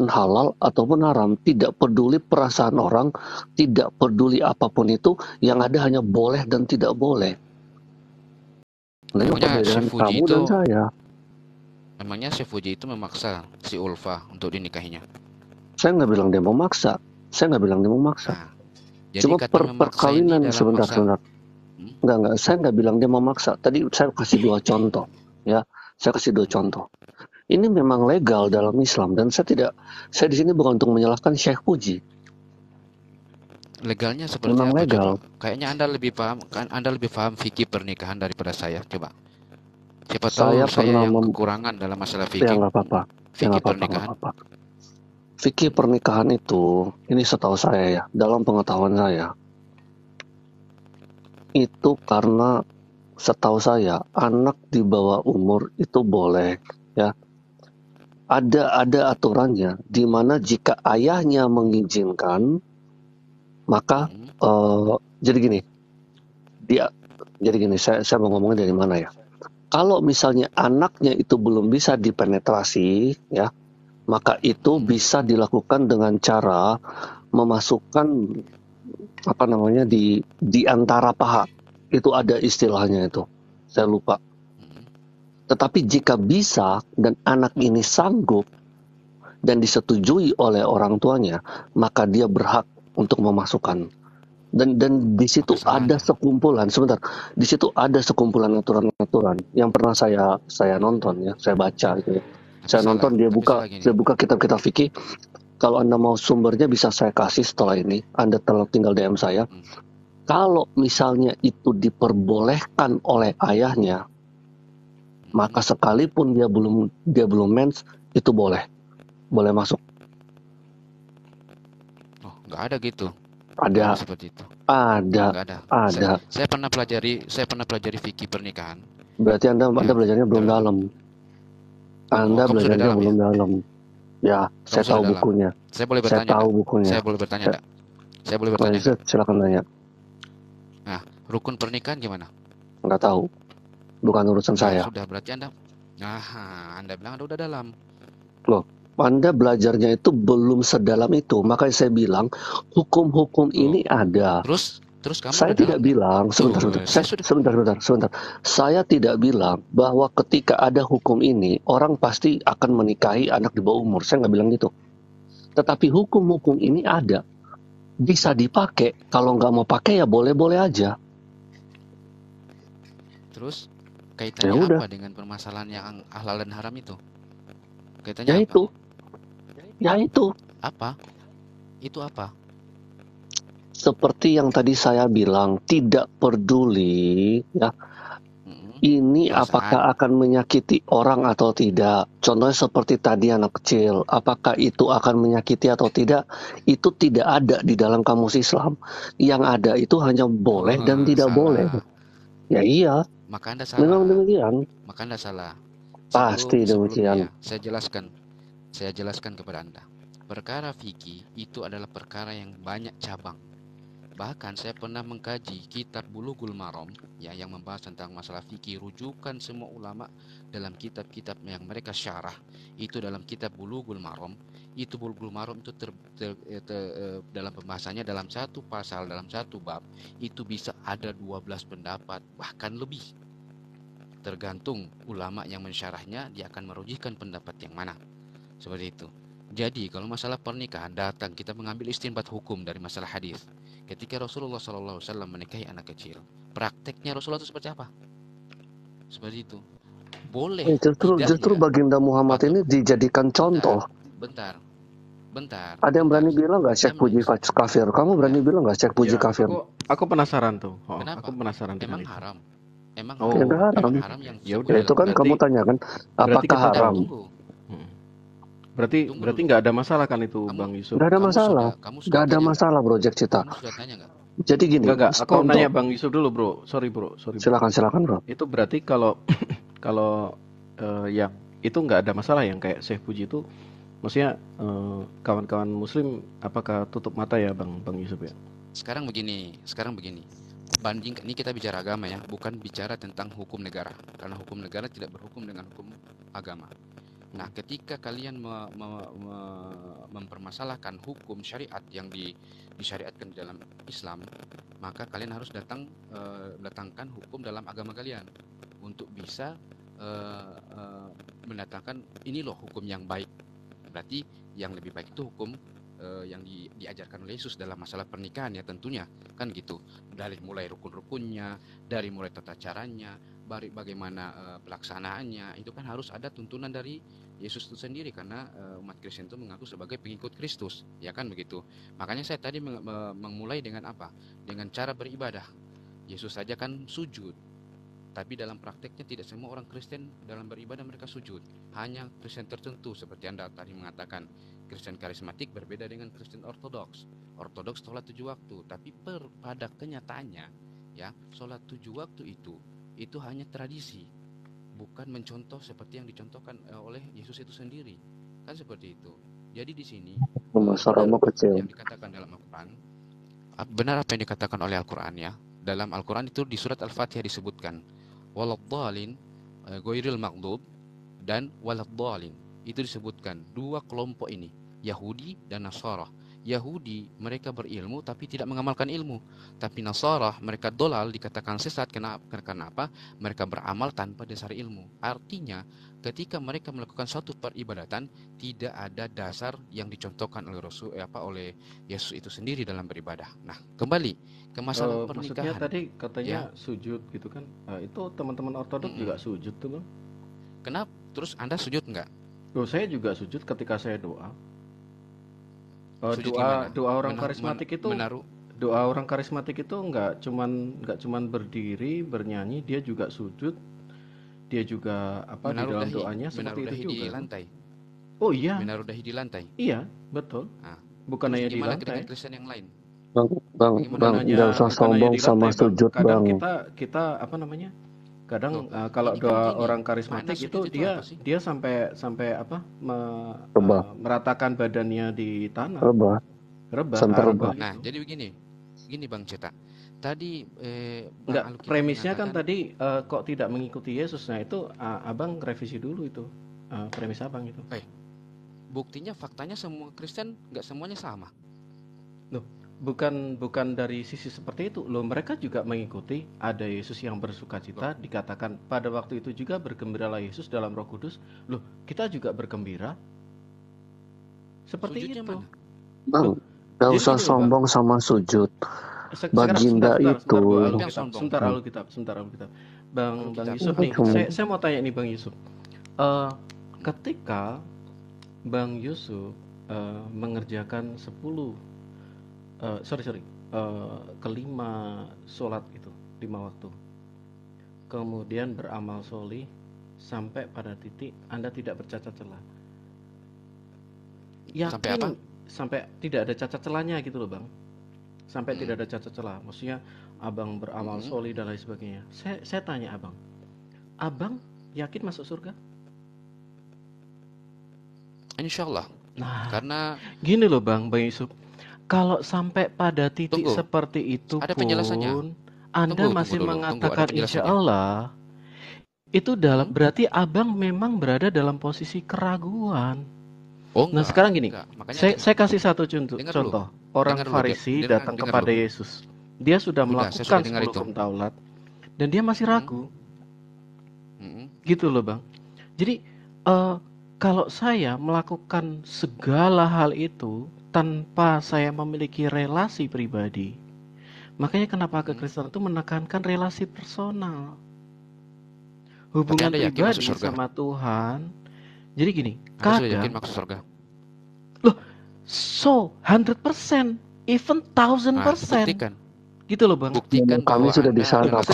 halal ataupun haram. Tidak peduli perasaan orang, tidak peduli apapun itu, yang ada hanya boleh dan tidak boleh. Nah, ini Memangnya perbedaan Syekh Fuji kamu itu dan saya. memangnya Syekh Fuji itu memaksa si Ulfa untuk dinikahinya. Saya nggak bilang dia memaksa. Nah, jadi Cuma kata memaksa ini perkawinan dalam sebentar. maksa. Enggak. Saya nggak bilang dia memaksa. Tadi saya kasih 2 contoh. Ya, saya kasih 2 contoh. Ini memang legal dalam Islam dan saya di sini bukan untuk menyalahkan Syekh Puji. Legalnya seperti Memang apa legal. coba? Kayaknya Anda lebih paham fikih pernikahan daripada saya. Coba. Siapa Saya tahu saya pernah yang kekurangan dalam masalah Ya fikih. nggak apa-apa. Fikih pernikahan. Fikih pernikahan itu, ini setahu saya ya, dalam pengetahuan saya, itu karena setahu saya anak di bawah umur itu boleh, ya. Ada aturannya di mana jika ayahnya mengizinkan, maka jadi gini, saya mau ngomongin dari mana ya. Kalau misalnya anaknya itu belum bisa dipenetrasi, ya, maka itu bisa dilakukan dengan cara memasukkan di antara paha. Itu ada istilahnya itu. Saya lupa. Tetapi jika bisa dan anak ini sanggup dan disetujui oleh orang tuanya, maka dia berhak untuk memasukkan. Dan di situ ada sekumpulan, di situ ada sekumpulan aturan-aturan yang pernah saya nonton ya, saya baca gitu ya. Saya nonton dia buka kitab-kitab fikih. Kalau Anda mau sumbernya bisa saya kasih setelah ini. Anda tinggal DM saya. Kalau misalnya itu diperbolehkan oleh ayahnya, maka sekalipun dia belum mens, itu boleh masuk. Oh, nggak ada gitu. Ada. Seperti itu. Ada. Saya pernah pelajari fikih pernikahan. Berarti Anda belajarnya belum dalam. Anda belajarnya belum dalam. Ya, saya tahu bukunya. Saya boleh bertanya. Saya boleh bertanya enggak? Saya boleh bertanya. Silakan tanya. Nah, rukun pernikahan gimana? Nggak tahu. Bukan urusan saya. Sudah, berarti Anda bilang Anda udah dalam. Loh, Anda belajarnya itu belum sedalam itu. Makanya saya bilang hukum-hukum ini ada. Terus kamu saya tidak bilang sebentar. Saya tidak bilang bahwa ketika ada hukum ini orang pasti akan menikahi anak di bawah umur. Saya nggak bilang gitu. Tetapi hukum-hukum ini ada, bisa dipakai. Kalau nggak mau pakai ya boleh-boleh aja. Terus kaitannya apa dengan permasalahan yang halal dan haram itu? Kaitannya itu. Apa? Itu apa? Seperti yang tadi saya bilang, tidak peduli ya. Ini apakah akan menyakiti orang atau tidak. Contohnya seperti tadi anak kecil, apakah itu akan menyakiti atau tidak, itu tidak ada di dalam kamus Islam. Yang ada itu hanya boleh dan tidak boleh. Ya iya. Maka Anda salah. Memang demikian. Maka Anda salah. Pasti demikian. Saya jelaskan kepada Anda. Perkara fikih itu adalah perkara yang banyak cabang. Bahkan saya pernah mengkaji kitab Bulughul Maram ya, yang membahas tentang masalah fikih. Rujukan semua ulama dalam kitab-kitab yang mereka syarah itu dalam kitab Bulughul Maram. Itu Bulughul Maram itu dalam pembahasannya dalam satu pasal, dalam satu bab itu bisa ada 12 pendapat, bahkan lebih. Tergantung ulama yang mensyarahnya, dia akan merujukan pendapat yang mana. Seperti itu. Jadi kalau masalah pernikahan datang kita mengambil istinbat hukum dari masalah hadis. Ketika Rasulullah SAW menikahi anak kecil, prakteknya Rasulullah itu seperti apa? Seperti itu. Boleh. Justru baginda Muhammad ini dijadikan contoh. Bentar. bentar. Ada yang berani bilang nggak Saya Syekh Puji kafir? Kamu berani bilang nggak Syekh Puji Ya, kafir? aku penasaran tuh. Kenapa? Aku penasaran dengan Emang itu. haram. Emang Oh, Ya haram. nggak haram. Emang haram yang Ya disebut udah. Ya itu kan Berarti- kamu tanyakan, berarti apakah kita haram? Tunggu. Hmm. Berarti Tunggu berarti dulu. nggak ada masalah kan itu, Kamu- Bang Yusuf? Nggak ada masalah. Kamu Nggak ada tanya masalah, Bro Jack Cita. Kamu sudah tanya nggak? Jadi gini, Enggak. Aku untuk nanya Bang Yusuf dulu, Bro. Sorry, Bro. silakan Bro. Itu berarti kalau kalau yang itu nggak ada masalah yang kayak Syekh Puji itu, maksudnya kawan-kawan Muslim apakah tutup mata ya, Bang Yusuf ya? Sekarang begini. Banding ini kita bicara agama ya, bukan bicara tentang hukum negara. Karena hukum negara tidak berhukum dengan hukum agama. Nah, ketika kalian mempermasalahkan hukum syariat yang disyariatkan di dalam Islam, maka kalian harus datangkan hukum dalam agama kalian untuk bisa mendatangkan ini loh hukum yang baik. Berarti yang lebih baik itu hukum yang diajarkan oleh Yesus dalam masalah pernikahan ya tentunya, kan gitu. Dari mulai rukun-rukunnya, dari mulai tata caranya, bagaimana pelaksanaannya, itu kan harus ada tuntunan dari Yesus itu sendiri, karena umat Kristen itu mengaku sebagai pengikut Kristus, ya kan begitu. Makanya saya tadi memulai dengan apa? Dengan cara beribadah. Yesus saja kan sujud, tapi dalam prakteknya tidak semua orang Kristen dalam beribadah mereka sujud. Hanya Kristen tertentu, seperti Anda tadi mengatakan, Kristen karismatik berbeda dengan Kristen ortodoks. Ortodoks sholat 7 waktu, tapi pada kenyataannya ya, sholat 7 waktu itu hanya tradisi, bukan mencontoh seperti yang dicontohkan oleh Yesus itu sendiri. Kan seperti itu. Jadi di sini Masalahmu kecil. yang dikatakan dalam Al-Quran, benar apa yang dikatakan oleh Al-Quran ya. Dalam Al-Quran itu di surat Al-Fatihah disebutkan waladhdallin, ghairil maghdub, dan waladhdallin. Itu disebutkan dua kelompok ini, Yahudi dan Nasara. Yahudi mereka berilmu tapi tidak mengamalkan ilmu, tapi Nasara mereka dolal, dikatakan sesat. Kenapa? Mereka beramal tanpa dasar ilmu. Artinya ketika mereka melakukan suatu peribadatan tidak ada dasar yang dicontohkan oleh oleh Yesus itu sendiri dalam beribadah. Nah, kembali ke masalah pernikahan. Maksudnya tadi katanya sujud gitu kan? Itu teman-teman ortodoks juga sujud tuh, Bang. Kenapa? Terus Anda sujud nggak? Loh, saya juga sujud ketika saya doa. Doa orang karismatik itu doa orang karismatik itu nggak cuman berdiri bernyanyi, dia juga sujud, dia juga di dalam doanya seperti itu juga. Di lantai. Oh iya. Menaruh dahi di lantai. Iya, betul. Nah, bukan hanya di lantai. Gimana dengan Kristen yang lain? Bang, nggak usah sombong sama sujud, Bang. Bang. Kita kadang kalau doa orang karismatik itu dia sampai meratakan badannya di tanah. Rebah. Nah, jadi begini Bang Ceta. Tadi premisnya kan tadi kok tidak mengikuti Yesus. Nah, itu Abang revisi dulu itu. Premis Abang itu. Buktinya faktanya semua Kristen nggak semuanya sama. Loh, bukan dari sisi seperti itu loh, mereka juga mengikuti ada Yesus yang bersukacita, dikatakan pada waktu itu juga bergembiralah Yesus dalam Roh Kudus. Loh, kita juga bergembira seperti sujudnya itu. Mana? Bang, gak usah sombong sama sujud. Baginda itu. Sebentar Alkitab. Bang Yusuf nih, saya mau tanya nih Bang Yusuf. Ketika Bang Yusuf mengerjakan 5 sholat itu 5 waktu, kemudian beramal solih sampai pada titik Anda tidak bercacat celah, yakin sampai tidak ada cacat celahnya gitu loh Bang, sampai tidak ada cacat celah, maksudnya Abang beramal solih dan lain sebagainya. Saya tanya Abang yakin masuk surga? Insyaallah. Nah, karena gini loh Bang Yusuf, kalau sampai pada titik seperti itu ada penjelasannya. Anda masih mengatakan insya Allah, itu berarti Abang memang berada dalam posisi keraguan. Nah sekarang gini, saya kasih satu contoh. Orang Farisi datang kepada Yesus, dia sudah melakukan 10 hukum Taurat dan dia masih ragu. Gitu loh Bang. Jadi kalau saya melakukan segala hal itu tanpa saya memiliki relasi pribadi, makanya kenapa Kristen itu menekankan relasi personal, hubungan pribadi sama Tuhan. Jadi gini, kadang masuk surga. Loh, So 100%, even 1000%, Buktikan, gitu loh Bang. buktikan Kami bahwa sudah di Anda sana, adalah Pak.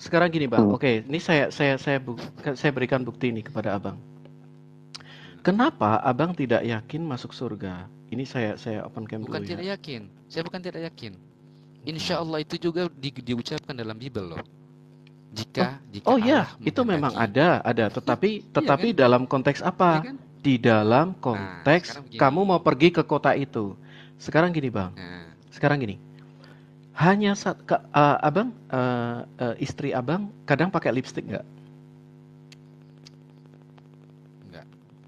Sekarang gini Bang. Hmm. Oke, ini saya berikan bukti ini kepada Abang. Kenapa Abang tidak yakin masuk surga? Ini saya open cam Bukan dulu tidak ya. yakin. Saya bukan tidak yakin. Insya Allah itu juga diucapkan dalam Bible loh. Jika Oh ya, Allah itu memang menghendaki. ada, tetapi Iya kan? dalam konteks Iya apa? kan? Di dalam Nah, konteks sekarang begini. kamu mau pergi ke kota itu. Sekarang gini Bang. Nah, Sekarang gini. Hanya Abang, istri Abang kadang pakai lipstik nggak? enggak.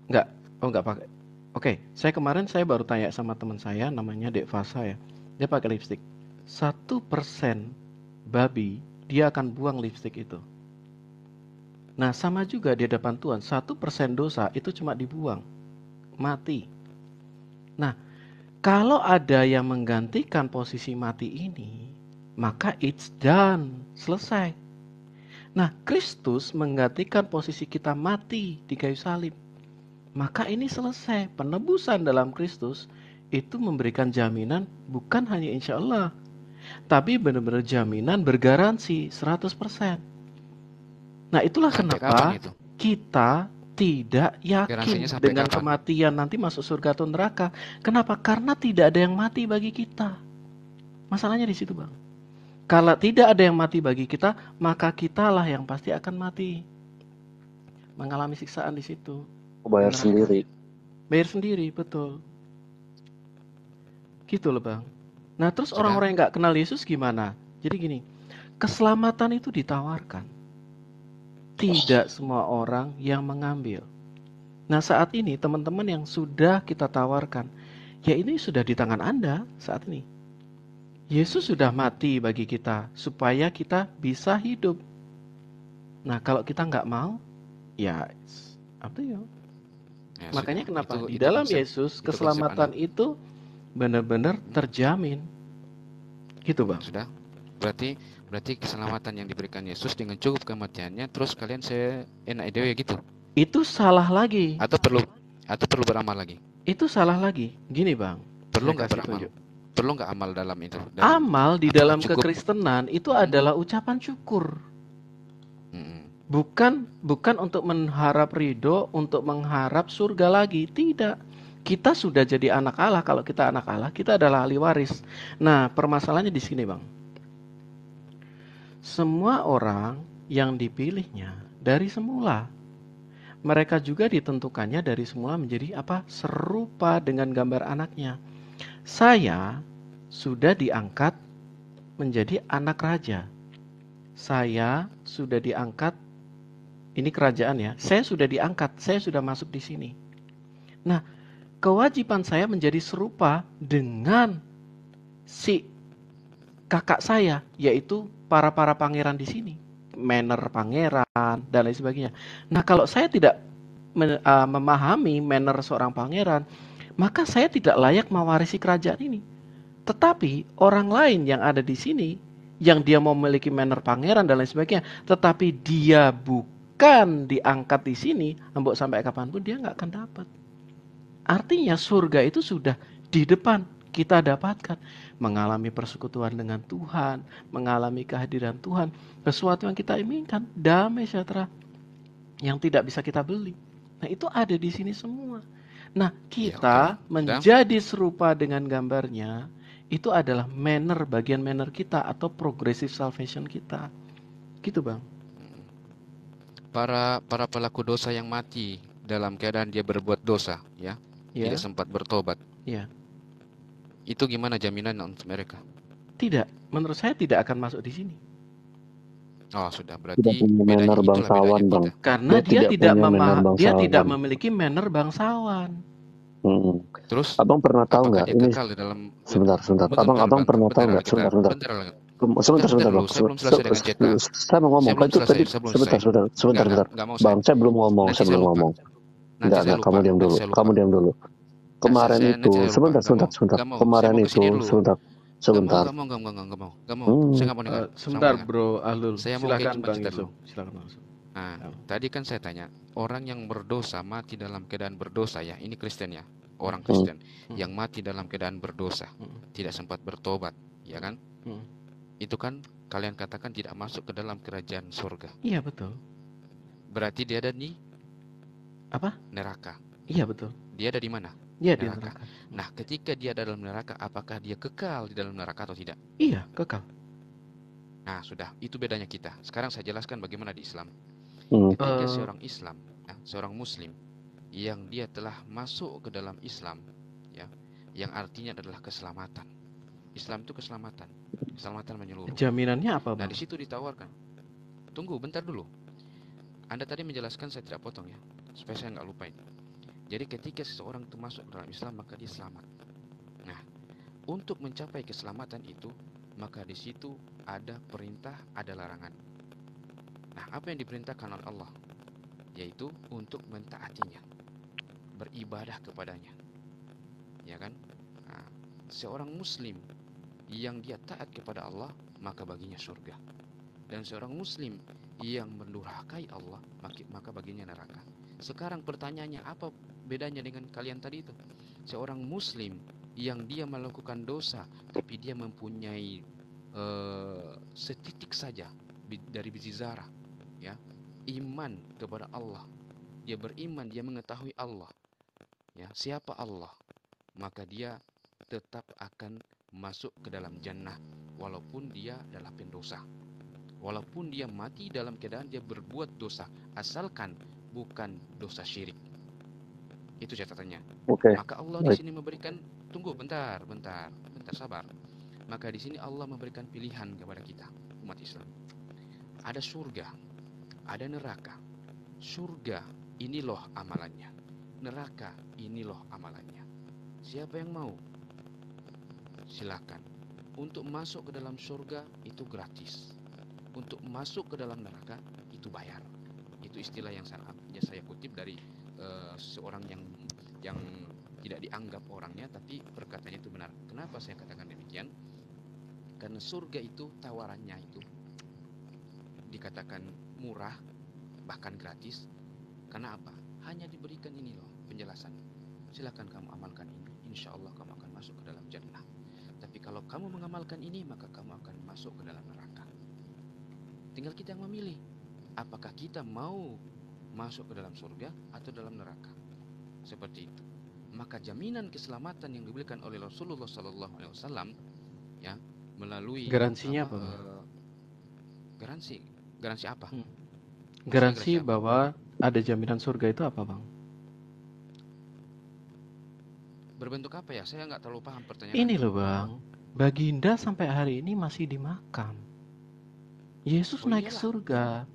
Nggak. Oh nggak pakai. Oke, kemarin saya baru tanya sama teman saya namanya Dek Fasa ya. Dia pakai lipstik. 1% babi dia akan buang lipstik itu. Nah sama juga di hadapan Tuhan, 1% dosa itu cuma dibuang, mati. Nah kalau ada yang menggantikan posisi mati ini, maka it's done, selesai. Nah Kristus menggantikan posisi kita mati di kayu salib, maka ini selesai. Penebusan dalam Kristus itu memberikan jaminan bukan hanya insya Allah, tapi benar-benar jaminan bergaransi 100%. Nah itulah Sampai kenapa kapan itu? kita tidak yakin Garansinya sampai dengan kapan? kematian nanti masuk surga atau neraka. Kenapa? Karena tidak ada yang mati bagi kita. Masalahnya di situ Bang. Kalau tidak ada yang mati bagi kita, maka kitalah yang pasti akan mati. Mengalami siksaan di situ. Bayar sendiri. Bayar sendiri, betul. Gitu loh Bang. Nah terus Sudah. orang-orang yang gak kenal Yesus gimana? Jadi gini, keselamatan itu ditawarkan. Tidak semua orang yang mengambil. Nah saat ini teman-teman yang sudah kita tawarkan, ya ini sudah di tangan Anda saat ini. Yesus sudah mati bagi kita supaya kita bisa hidup. Nah kalau kita nggak mau, ya apa ya? Ya, Makanya sudah. kenapa di Itu dalam konsep- Yesus itu konsep keselamatan Anda. itu benar-benar terjamin. Gitu Bang. Sudah. Berarti keselamatan yang diberikan Yesus dengan cukup kematiannya, terus kalian enak dewe gitu. Itu salah lagi. Atau perlu beramal lagi. Itu salah lagi. Gini Bang. Perlu saya nggak kasih beramal? tunjuk. Perlu nggak amal dalam itu? Amal di Apakah dalam cukup? kekristenan itu adalah ucapan syukur. Mm-mm. Bukan untuk mengharap ridho, untuk mengharap surga lagi. Tidak. Kita sudah jadi anak Allah. Kalau kita anak Allah, kita adalah ahli waris. Nah, permasalahannya di sini, Bang. Semua orang yang dipilihnya dari semula, mereka juga ditentukannya dari semula menjadi apa? Serupa dengan gambar anaknya. Saya sudah diangkat menjadi anak raja. Saya sudah diangkat, ini kerajaan ya. Saya sudah diangkat, saya sudah masuk di sini. Nah, kewajiban saya menjadi serupa dengan si kakak saya, yaitu para pangeran di sini, manner pangeran dan lain sebagainya. Nah, kalau saya tidak memahami manner seorang pangeran, maka saya tidak layak mewarisi kerajaan ini. Tetapi orang lain yang ada di sini, yang dia mau memiliki manner pangeran dan lain sebagainya, tetapi dia bukan diangkat di sini, mbok sampai kapanpun dia nggak akan dapat. Artinya surga itu sudah di depan kita dapatkan. Mengalami persekutuan dengan Tuhan, mengalami kehadiran Tuhan, sesuatu yang kita inginkan, damai sejahtera yang tidak bisa kita beli. Nah itu ada di sini semua. Nah kita menjadi serupa dengan gambarnya, itu adalah bagian manner kita atau progressive salvation kita. Gitu Bang. Para pelaku dosa yang mati dalam keadaan dia berbuat dosa, ya, tidak sempat bertobat. Ya. Itu gimana jaminan untuk mereka? Tidak, menurut saya tidak akan masuk di sini. Oh sudah, berarti tidak punya manner bangsawan Bang. Karena dia tidak memiliki manner bangsawan. Terus Abang pernah tahu nggak ini? Dalam... Sebentar. Abang pernah tahu nggak? Sebentar. Saya mau ngomong. Sebentar. Bang, saya belum ngomong. Enggak. Kamu diam dulu. Kemarin itu, sebentar. Kemarin itu, sebentar. Gak mau. Saya nggak mau dengar. Sebentar Bro Alul. Silakan Bang Yusuf. Silakan. Nah, tadi kan saya tanya, orang yang berdosa mati dalam keadaan berdosa ya, ini Kristen ya. orang Kristen yang mati dalam keadaan berdosa, tidak sempat bertobat, ya kan? Itu kan kalian katakan tidak masuk ke dalam kerajaan surga. Iya betul. Berarti dia ada di Apa? neraka. Iya betul. Dia ada di mana? Iya di Neraka. neraka. Nah, ketika dia ada dalam neraka, apakah dia kekal di dalam neraka atau tidak? Iya kekal. Nah, sudah, itu bedanya kita. Sekarang saya jelaskan bagaimana di Islam. Hmm. Ketika seorang Islam, ya, seorang Muslim yang dia telah masuk ke dalam Islam, ya, yang artinya adalah keselamatan. Islam itu keselamatan menyeluruh. Jaminannya apa, Nah, Bang? di situ ditawarkan. Tunggu, bentar dulu. Anda tadi menjelaskan, saya tidak potong ya, supaya saya nggak lupa ini. Jadi ketika seseorang itu masuk dalam Islam, maka dia selamat. Nah, untuk mencapai keselamatan itu, maka di situ ada perintah, ada larangan. Nah, apa yang diperintahkan oleh Allah? Yaitu untuk mentaatinya, beribadah kepadanya, ya kan? Nah, seorang Muslim yang dia taat kepada Allah, maka baginya surga. Dan seorang Muslim yang mendurhakai Allah, maka baginya neraka. Sekarang pertanyaannya, apa bedanya dengan kalian tadi itu? Seorang Muslim yang dia melakukan dosa, tapi dia mempunyai setitik saja dari biji zarah, ya, iman kepada Allah. Dia beriman, dia mengetahui Allah, ya, siapa Allah, maka dia tetap akan masuk ke dalam jannah walaupun dia adalah pendosa, walaupun dia mati dalam keadaan dia berbuat dosa, asalkan bukan dosa syirik. Itu catatannya. Oke. Maka Allah di sini memberikan, tunggu bentar, sabar. Maka di sini Allah memberikan pilihan kepada kita umat Islam. Ada surga, ada neraka. Surga ini loh amalannya, neraka ini loh amalannya. Siapa yang mau? Silakan. Untuk masuk ke dalam surga itu gratis. Untuk masuk ke dalam neraka itu bayar. Itu istilah yang saya kutip dari seorang yang tidak dianggap orangnya, tapi perkataannya itu benar. Kenapa saya katakan demikian? Karena surga itu tawarannya itu dikatakan murah, bahkan gratis. Karena apa? Hanya diberikan ini loh penjelasan. Silakan kamu amalkan ini, insya Allah kamu akan masuk ke dalam jannah. Tapi kalau kamu mengamalkan ini, maka kamu akan masuk ke dalam neraka. Tinggal kita yang memilih, apakah kita mau masuk ke dalam surga atau dalam neraka. Seperti itu. Maka jaminan keselamatan yang diberikan oleh Rasulullah SAW, ya, melalui Garansinya apa? Garansi apa? Garansi bahwa ada jaminan surga itu apa, Bang? Berbentuk apa ya? Saya nggak terlalu paham pertanyaan. Ini loh, Bang. Baginda sampai hari ini masih di makam. Yesus naik ke surga.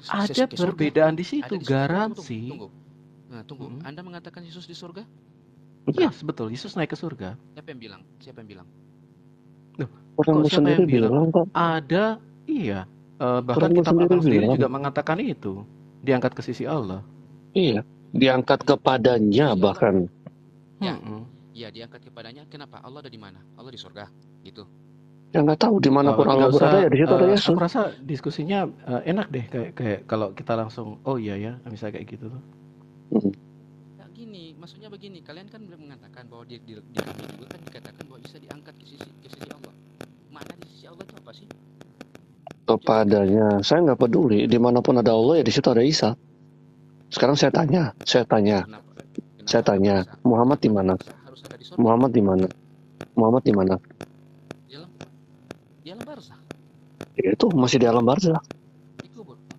Ada perbedaan di situ, garansi. Tunggu. Anda mengatakan Yesus di surga? Iya, betul. Yesus naik ke surga. Siapa yang bilang? Orang Kok siapa yang bilang? kok. Ada, iya. Bahkan kitab Abang sendiri juga mengatakan itu. Diangkat ke sisi Allah. Iya, diangkat kepadanya bahkan. Ya, diangkat kepadanya. Kenapa? Allah ada di mana? Allah di surga, gitu. Ya nggak tahu dimanapun Allah berada, ya di situ ada Yesus. Aku rasa diskusinya enak deh, kayak kalau kita langsung, oh iya ya, misalnya kayak gitu tuh. Nah, gini, maksudnya begini, kalian kan belum mengatakan bahwa di kami juga kan dikatakan bahwa bisa diangkat ke sisi Allah. Mana di sisi Allah itu apa sih? Kepadanya, saya nggak peduli. Dimanapun ada Allah, ya di situ ada Isa. Sekarang saya tanya, Muhammad di mana? Muhammad di mana? Di alam barzah. Itu masih di alam barzah.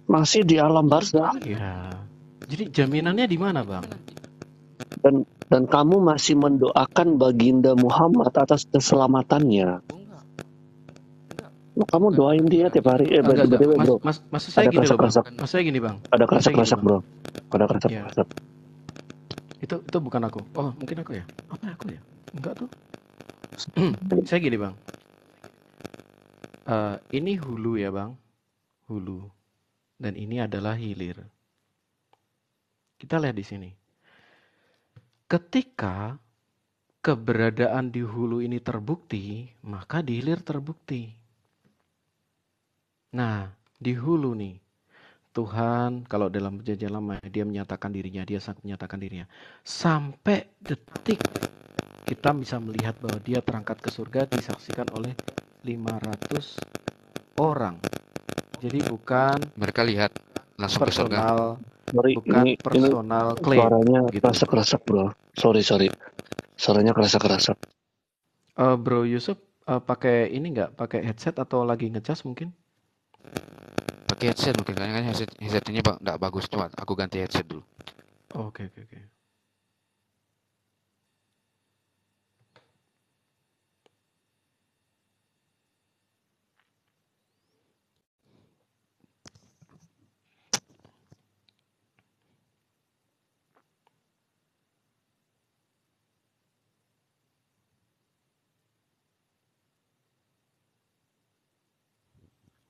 Masih di alam barzah. Iya. Jadi jaminannya di mana, Bang? Dan kamu masih mendoakan baginda Muhammad atas keselamatannya. Kamu doain dia tiap hari. Bro. Maksud saya gini loh, Bang. Maksud saya gini, Bang. Ada kerasak-kerasak, bro. Ada kerasak-kerasak. Itu bukan aku. Oh, mungkin aku ya. Apa aku ya? Enggak tuh. Saya gini, Bang. Ini hulu ya, Bang. Hulu. Dan ini adalah hilir. Kita lihat di sini. Ketika keberadaan di hulu ini terbukti, maka di hilir terbukti. Nah, di hulu nih, Tuhan kalau dalam perjanjian lama dia menyatakan dirinya, dia sangat menyatakan dirinya. Sampai detik kita bisa melihat bahwa dia terangkat ke surga disaksikan oleh 500 orang. Jadi bukan Mereka lihat langsung ke surga. personal, Sorry, bukan ini personal claim suaranya gitu. kerasak-kerasak, bro. Sorry. Suaranya kerasak-kerasak. Bro Yusuf pakai ini nggak? Pakai headset atau lagi ngecas mungkin? Pakai headset mungkin, karena kan headset ini nggak bagus. Coba aku ganti headset dulu. Oke.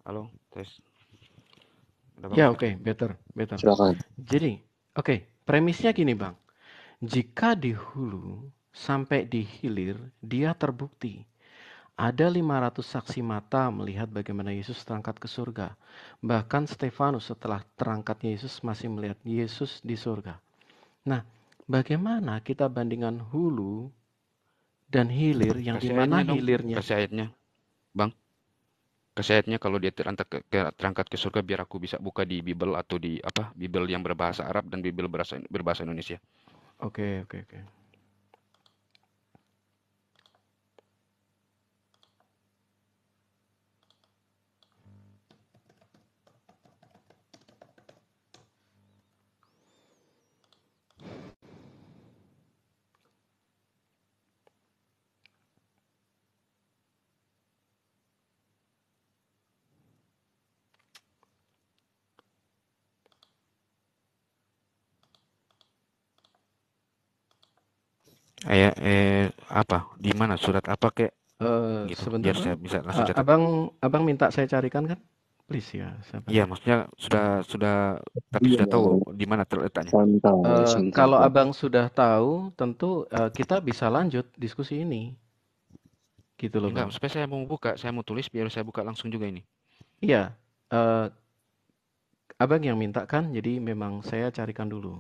Halo, tes. Udah Ya, bagus kan? oke, better. Silakan. Jadi, premisnya gini, Bang. Jika di hulu sampai di hilir, dia terbukti. Ada 500 saksi mata melihat bagaimana Yesus terangkat ke surga. Bahkan Stefanus setelah terangkatnya Yesus masih melihat Yesus di surga. Nah, bagaimana kita bandingkan hulu dan hilir yang Kasih dimana ayatnya dong. hilirnya? Kasih ayatnya, Bang. Kasih ayatnya kalau dia terangkat ke surga, biar aku bisa buka di Bible atau di apa? Bible yang berbahasa Arab dan Bible berbahasa Indonesia. Oke. Ayat apa? Di mana surat apa kek? Gitu. Sebentar, Biar saya Bang. bisa langsung catat. Abang minta saya carikan kan? Please ya, sabar. Iya, maksudnya sudah tapi sudah tahu di mana terletaknya. Santai. Kalau abang sudah tahu, tentu kita bisa lanjut diskusi ini, gitu loh, Enggak, Bang. supaya saya mau tulis biar saya buka langsung juga ini. Iya, eh, abang yang minta kan, jadi memang saya carikan dulu.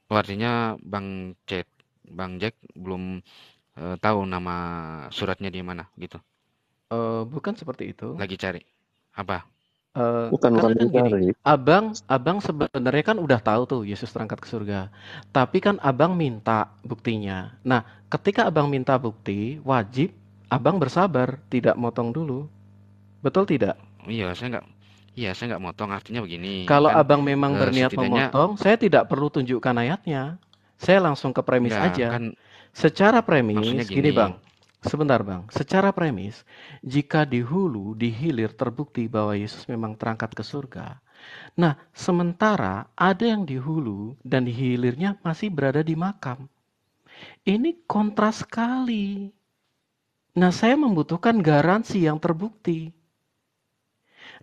Oh, artinya Bang Jack belum tahu nama suratnya di mana gitu. Bukan seperti itu. Lagi cari. Apa? Bukan Karena kan gini, mencari. abang sebenarnya kan udah tahu tuh Yesus terangkat ke surga. Tapi kan abang minta buktinya. Nah, ketika abang minta bukti, wajib abang bersabar, tidak motong dulu. Betul tidak? Iya, saya nggak motong. Artinya begini, Kalau kan abang memang berniat setidaknya memotong, saya tidak perlu tunjukkan ayatnya. Saya langsung ke premis enggak aja. kan Secara maksudnya premis, gini gini. bang. Sebentar bang. Secara premis, jika di hulu, di hilir terbukti bahwa Yesus memang terangkat ke surga. Nah, sementara ada yang di hulu dan di hilirnya masih berada di makam. Ini kontras sekali. Nah, saya membutuhkan garansi yang terbukti.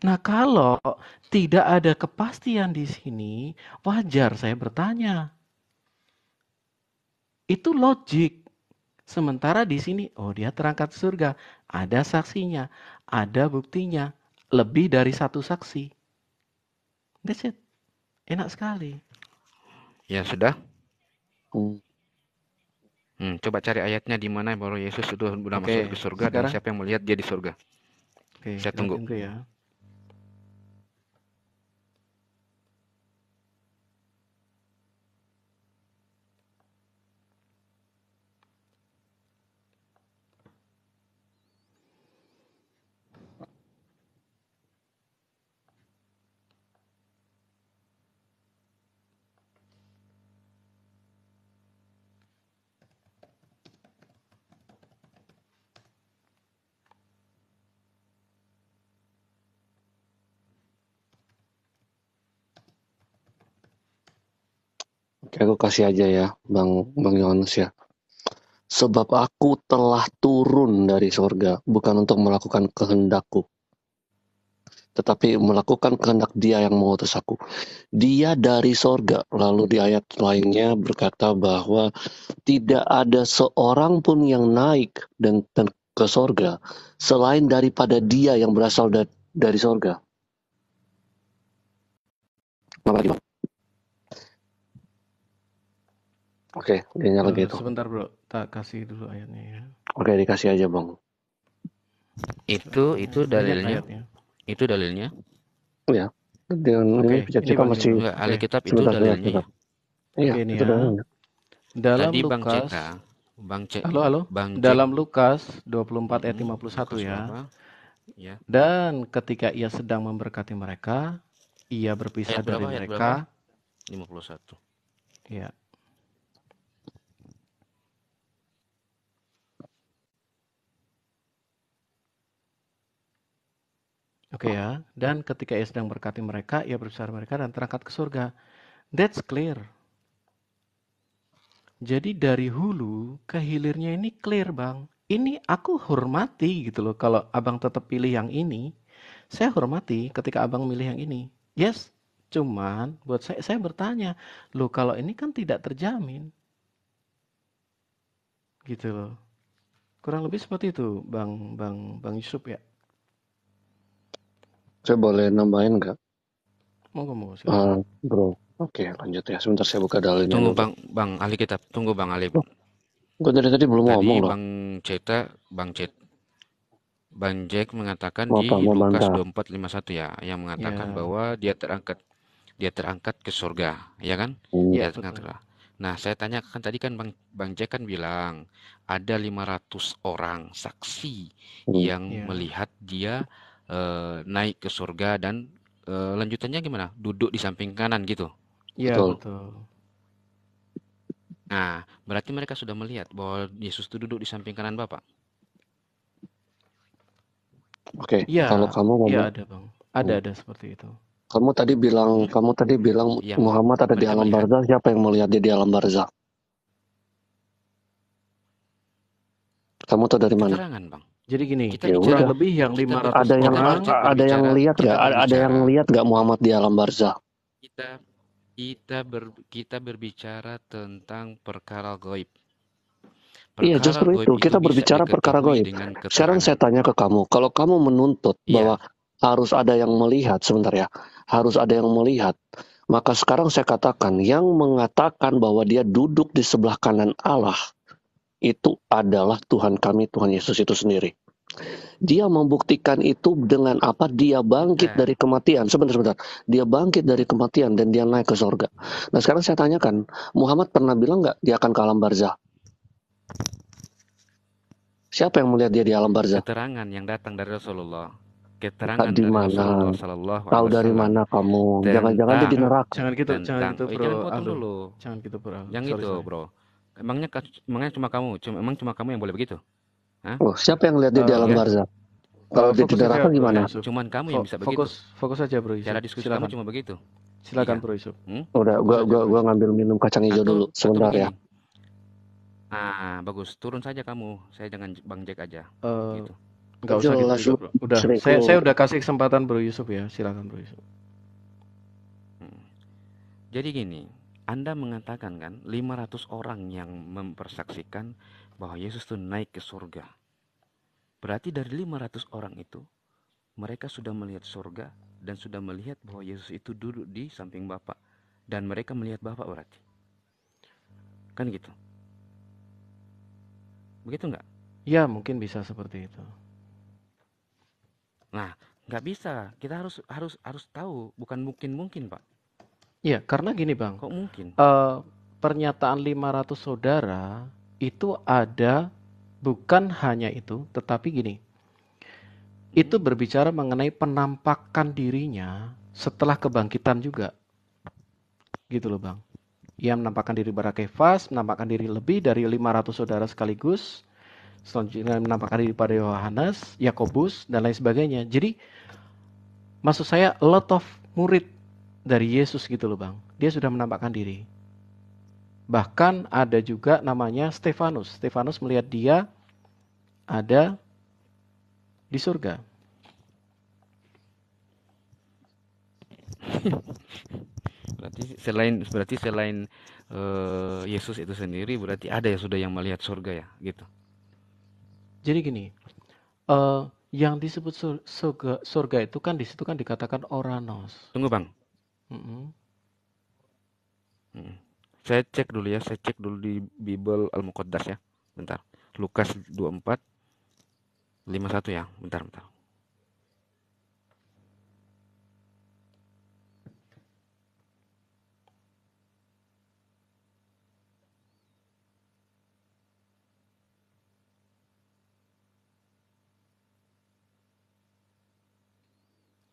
Nah, kalau tidak ada kepastian di sini, wajar saya bertanya. Itu logik. Sementara di sini, oh dia terangkat surga, ada saksinya, ada buktinya, lebih dari satu saksi. That's it. Enak sekali. Ya sudah. Hmm. Coba cari ayatnya di mana baru Yesus sudah masuk ke surga dan siapa yang melihat dia di surga. Oke, saya tunggu ya. Oke, aku kasih aja ya, Bang Yohanes ya. Sebab aku telah turun dari sorga, bukan untuk melakukan kehendakku, tetapi melakukan kehendak Dia yang mengutus aku. Dia dari sorga. Lalu di ayat lainnya berkata bahwa tidak ada seorang pun yang naik dan ke sorga selain daripada Dia yang berasal dari sorga. Apa lagi, Bang? Oke, dia lagi itu. Sebentar bro, tak kasih dulu ayatnya ya. Oke, dikasih aja, Bang. Itu Banyak dalilnya. ayatnya. Itu dalilnya. Ya. Dan Oke, ini ini kita Bang masih Yunus. Enggak, Oke, Alkitab itu sebentar. dalilnya ya. Iya, oke ini itu ya. dalilnya. Dalam Tadi Bang Lukas, CK, halo. Bang Jack, Dalam Lukas 24 ayat 51 Lukas ya. berapa? Ya. Dan ketika ia sedang memberkati mereka, ia berpisah Ayat berapa? dari Ayat mereka. berapa? 51. Ya. Oke ya. Dan ketika ia sedang berkati mereka, ia berpisah dari mereka dan terangkat ke surga. That's clear. Jadi dari hulu ke hilirnya ini clear, Bang. Ini aku hormati gitu loh. Kalau abang tetap pilih yang ini, saya hormati ketika abang milih yang ini. Yes, cuman buat saya bertanya, loh kalau ini kan tidak terjamin. Gitu loh. Kurang lebih seperti itu, Bang Yusuf ya. Saya boleh nambahin nggak? Monggo silakan. Bro. Oke, lanjut ya. Sebentar saya buka dalilnya Tunggu dulu. Bang Alkitab, tunggu Bang Ali. Gue dari tadi belum Tadi ngomong loh. Bang Jack mengatakan Mau di apa? Mau Lukas bantah? 24:51 ya, yang mengatakan Ya. bahwa dia terangkat ke surga, ya kan? Ya, Dia terangkat. betul. Nah, saya tanyakan tadi kan Bang Jack kan bilang ada 500 orang saksi yang Ya. melihat dia naik ke surga dan lanjutannya gimana? Duduk di samping kanan gitu. Ya, betul. Nah, berarti mereka sudah melihat bahwa Yesus itu duduk di samping kanan Bapak. Oke, Iya, kalau kamu ngomong, iya ada Bang. Ada seperti itu. kamu tadi bilang Iya, Muhammad ada di mereka alam melihat. barzah. Siapa yang melihat dia di alam barzah? Kamu tahu dari mana? Keterangan, Bang. Jadi gini, Kita Ya kurang udah. lebih yang kita 500 Ada yang orang. ada yang lihat kita nggak? Ada yang berbicara. lihat nggak Muhammad di alam barzah? Kita berbicara tentang perkara gaib. Iya, Perkara justru gaib itu kita bisa berbicara perkara diketahui gaib. dengan Sekarang saya keterangan. tanya ke kamu, kalau kamu menuntut Iya. bahwa harus ada yang melihat, sebentar ya, harus ada yang melihat, maka sekarang saya katakan, yang mengatakan bahwa dia duduk di sebelah kanan Allah, itu adalah Tuhan kami, Tuhan Yesus itu sendiri. Dia membuktikan itu dengan apa? Dia bangkit dari kematian. Sebentar. Dia bangkit dari kematian dan dia naik ke surga. Nah sekarang saya tanyakan, Muhammad pernah bilang nggak dia akan ke alam barzah? Siapa yang melihat dia di alam barzah? Keterangan yang datang dari Rasulullah. Keterangan Di dari mana? Rasulullah Sallallahu Tahu Alaihi dari Wasallam. mana kamu? Jangan-jangan dia di neraka. Jangan gitu Bro. Jangan potong dulu. Jangan gitu Bro. Yang itu, Bro. Emangnya cuma kamu yang boleh begitu? Hah? Oh, siapa yang lihat dia di alam Ya. barzah? Kalau dia di neraka gimana? Cuman kamu yang bisa begitu. Fokus aja Bro Yusuf. Cara diskusi kamu cuma begitu. Silakan Iya. Bro Yusuf. Udah, gua ngambil minum kacang hijau dulu sebentar ya. Ah, bagus. Turun saja kamu. Saya jangan Bang Jack aja. Gitu. Enggak usah gitu juga, Bro. Udah, saya udah kasih kesempatan Bro Yusuf ya. Silakan Bro Yusuf. Jadi gini, Anda mengatakan kan 500 orang yang mempersaksikan bahwa Yesus itu naik ke surga. Berarti dari 500 orang itu mereka sudah melihat surga dan sudah melihat bahwa Yesus itu duduk di samping Bapa dan mereka melihat Bapa berarti. Kan gitu. Begitu enggak? Ya, mungkin bisa seperti itu. Nah, nggak bisa. Kita harus tahu, bukan mungkin, Pak. Iya, karena gini Bang. Kok mungkin? Pernyataan 500 saudara itu ada, bukan hanya itu, tetapi gini. Itu berbicara mengenai penampakan dirinya setelah kebangkitan juga. Gitu loh Bang. Ia menampakkan diri pada Kefas, menampakkan diri lebih dari 500 saudara sekaligus. Selanjutnya menampakkan diri pada Yohanes, Yakobus, dan lain sebagainya. Jadi, maksud saya, a lot of murid dari Yesus gitu loh Bang. Dia sudah menampakkan diri. Bahkan ada juga namanya Stefanus. Stefanus melihat dia ada di surga. Berarti selain Yesus itu sendiri, berarti ada ya sudah yang melihat surga ya, gitu. Jadi gini, yang disebut surga itu kan di situ kan dikatakan oranos. Tunggu Bang. Mm. Saya cek dulu di Bible Al-Muqaddas ya. Bentar. Lukas 24 51 ya. Bentar.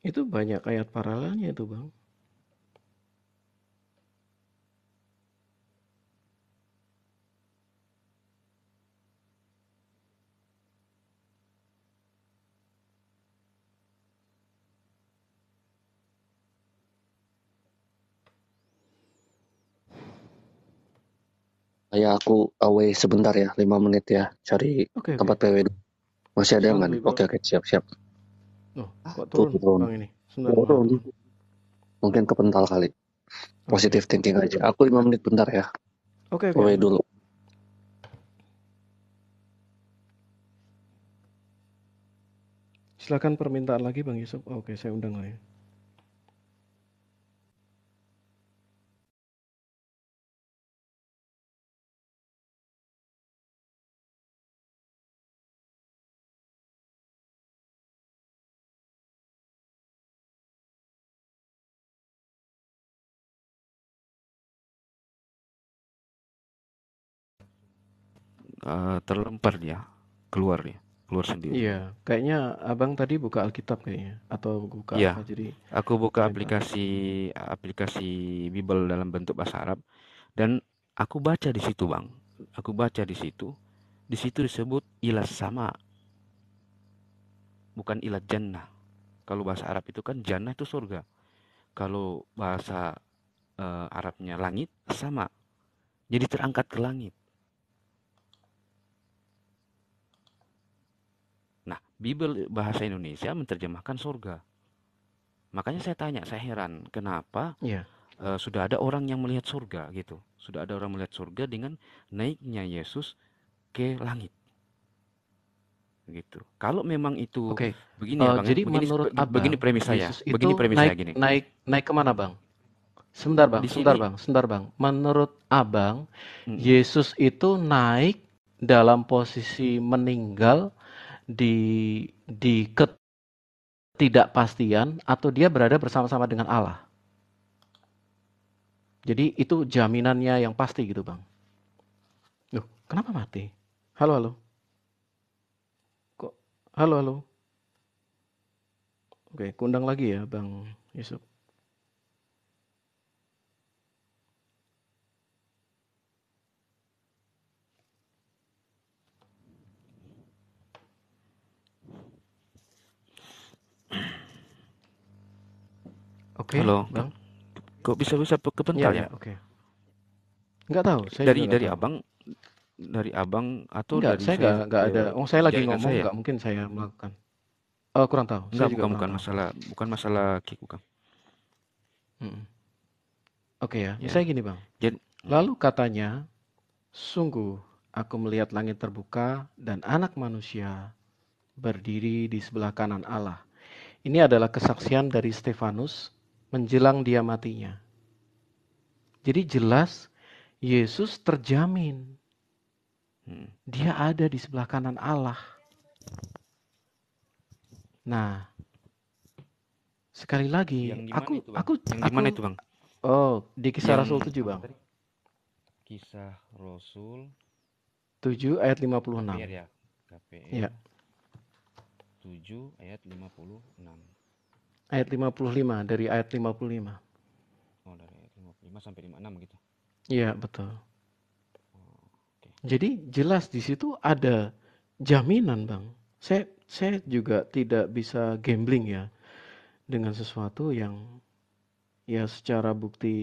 Itu banyak ayat paralelnya itu, Bang. Ya aku away sebentar ya, 5 menit ya, cari Oke, tempat PW. Masih ada nggak Santuy, nih? Bro. Oke, siap. Oh, kok turun, Bang ini? Sebentar, Bang, Turun. turun. Mungkin kepental kali. Positive thinking aja. Aku 5 menit bentar ya. Oke. Away dulu. Silakan permintaan lagi, Bang Yusuf. Oke, saya undang lagi. Terlempar dia. Keluar sendiri. Iya, kayaknya Abang tadi buka Alkitab kayaknya, atau buka Iya, apa, jadi aku buka permintaan. aplikasi Bible dalam bentuk bahasa Arab dan aku baca di situ, Bang. Aku baca di situ. Di situ disebut ilah sama, bukan ilah jannah. Kalau bahasa Arab itu kan jannah itu surga. Kalau bahasa Arabnya langit sama. Jadi terangkat ke langit. Nah, Bible bahasa Indonesia menerjemahkan surga. Makanya saya tanya, saya heran, kenapa Iya. sudah ada orang yang melihat surga gitu. Sudah ada orang melihat surga dengan naiknya Yesus ke langit gitu. Kalau memang itu Oke. begini ya, Bang ya. Jadi menurut Begini Abang, premis saya. Yesus Begini itu premis saya gini. naik kemana, Bang? Sebentar, Di sini Bang. Menurut Abang, mm, Yesus itu naik dalam posisi meninggal di ketidakpastian atau dia berada bersama-sama dengan Allah. Jadi itu jaminannya yang pasti gitu, Bang. Loh, kenapa mati? Halo. Kok halo. Oke, kundang lagi ya, Bang Yusuf. Oke, halo, Bang. kok bisa kepental ya? Oke. Nggak tahu, saya juga nggak tahu. Dari abang atau Enggak, dari saya saya nggak ada. Saya lagi jaringan ngomong, saya? nggak mungkin saya melakukan. Kurang tahu. Saya Enggak, juga kurang tahu. bukan masalah kick bukan. Mm-mm. Oke ya, Ya. misalnya gini, Bang. Jadi Lalu katanya, sungguh aku melihat langit terbuka dan anak manusia berdiri di sebelah kanan Allah. Ini adalah kesaksian dari Stefanus menjelang dia matinya. Jadi jelas Yesus terjamin dia ada di sebelah kanan Allah. Nah, sekali lagi, yang di mana itu, Bang? oh, di Kisah Yang Rasul 7, apa Bang. tadi? Kisah Rasul 7 ayat 56. KPR ya. KPR Ya, 7 ayat 56. ayat 55, dari ayat 55. Oh, dari ayat 55 sampai 56 gitu. Iya, betul. Oke. Jadi jelas di situ ada jaminan, Bang. Saya juga tidak bisa gambling ya dengan sesuatu yang ya secara bukti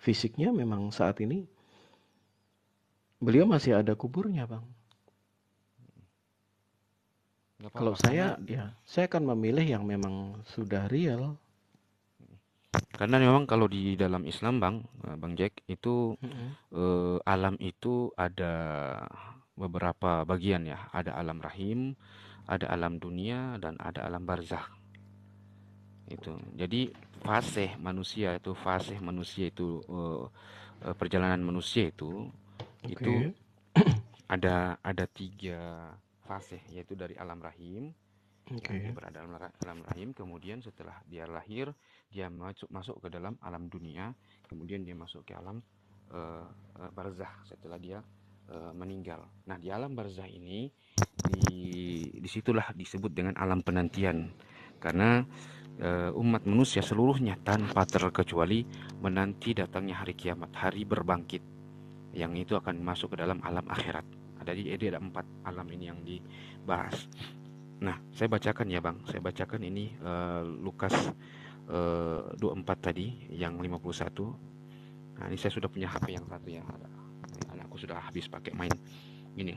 fisiknya memang saat ini beliau masih ada kuburnya, Bang. Nggak Kalau apa-apa, saya akan memilih yang memang sudah real. karena memang kalau di dalam Islam, Bang Jack, itu alam itu ada beberapa bagian ya. Ada alam rahim, ada alam dunia, dan ada alam barzakh. Itu. Jadi fase manusia itu perjalanan manusia itu Oke. ada 3 fase, yaitu dari alam rahim, yang dia Oke. berada dalam alam rahim, kemudian setelah dia lahir dia masuk ke dalam alam dunia, kemudian dia masuk ke alam barzah setelah dia meninggal. Nah, di alam barzah ini disitulah disebut dengan alam penantian, karena umat manusia seluruhnya tanpa terkecuali menanti datangnya hari kiamat, hari berbangkit, yang itu akan masuk ke dalam alam akhirat. Jadi ada 4 alam ini yang dibahas. Nah, saya bacakan ya Bang, saya bacakan ini Lukas 24 tadi, yang 51. Nah, ini saya sudah punya HP yang satu ya, anakku sudah habis pakai main ini.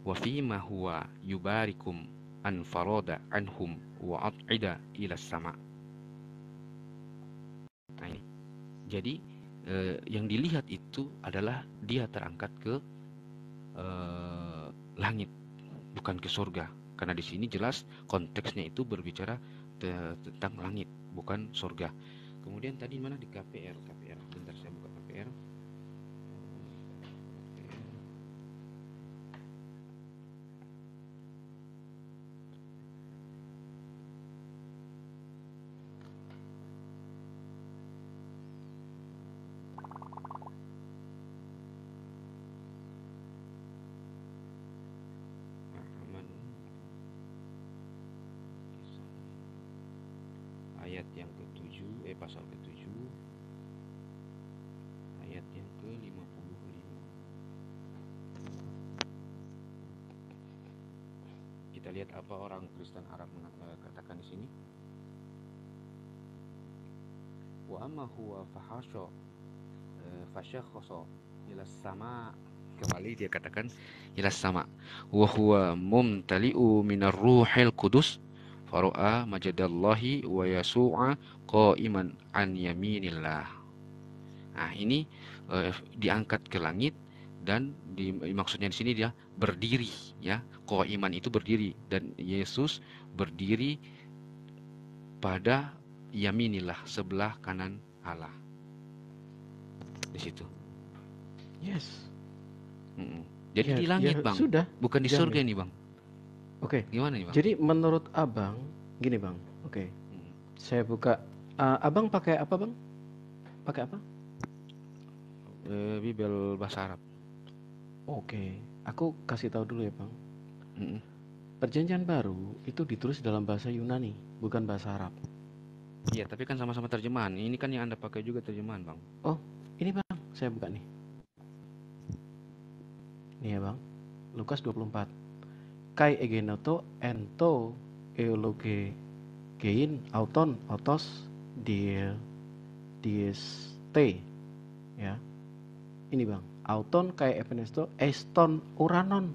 Wa fi ma huwa yubarikum an farada anhum wa at'ida ila sama. Nah, ini. Jadi yang dilihat itu adalah dia terangkat ke langit, bukan ke surga. Karena di sini jelas konteksnya itu berbicara tentang langit, bukan surga. Kemudian tadi mana di KPR. Bentar saya buka KPR. Ayat yang ke-7, pasal ke-7, ayat yang ke-55. Kita lihat apa orang Kristen Arab katakan di sini. Wa amma huwa fahasha fashakhasa ila sama. Kembali dia katakan ila sama. Wa huwa mumtali'u minar ruhil qudus faru'a majadallahi wa yasu'a qa'iman an yaminillah. Nah, ini diangkat ke langit, dan maksudnya di sini dia berdiri ya. Qa'iman itu berdiri, dan Yesus berdiri pada yaminillah, sebelah kanan Allah. Di situ. Yes. Jadi Ya, di langit, ya Bang. sudah. Bukan di Jangan surga ya. ini, Bang. Oke. Gimana nih, Bang? Jadi menurut Abang, gini Bang. Oke. Saya buka. Abang pakai apa, Bang? Pakai apa? Bibel bahasa Arab. Oke. Aku kasih tahu dulu ya, Bang. Perjanjian Baru itu ditulis dalam bahasa Yunani, bukan bahasa Arab. Iya, tapi kan sama-sama terjemahan. Ini kan yang Anda pakai juga terjemahan, Bang. Oh, ini Bang, saya buka nih. Nih ya, Bang. Lukas 24. Kai egenoto ento eologe gein auton autos dieste. Ya. Ini Bang, auton kai epenesto eston uranon.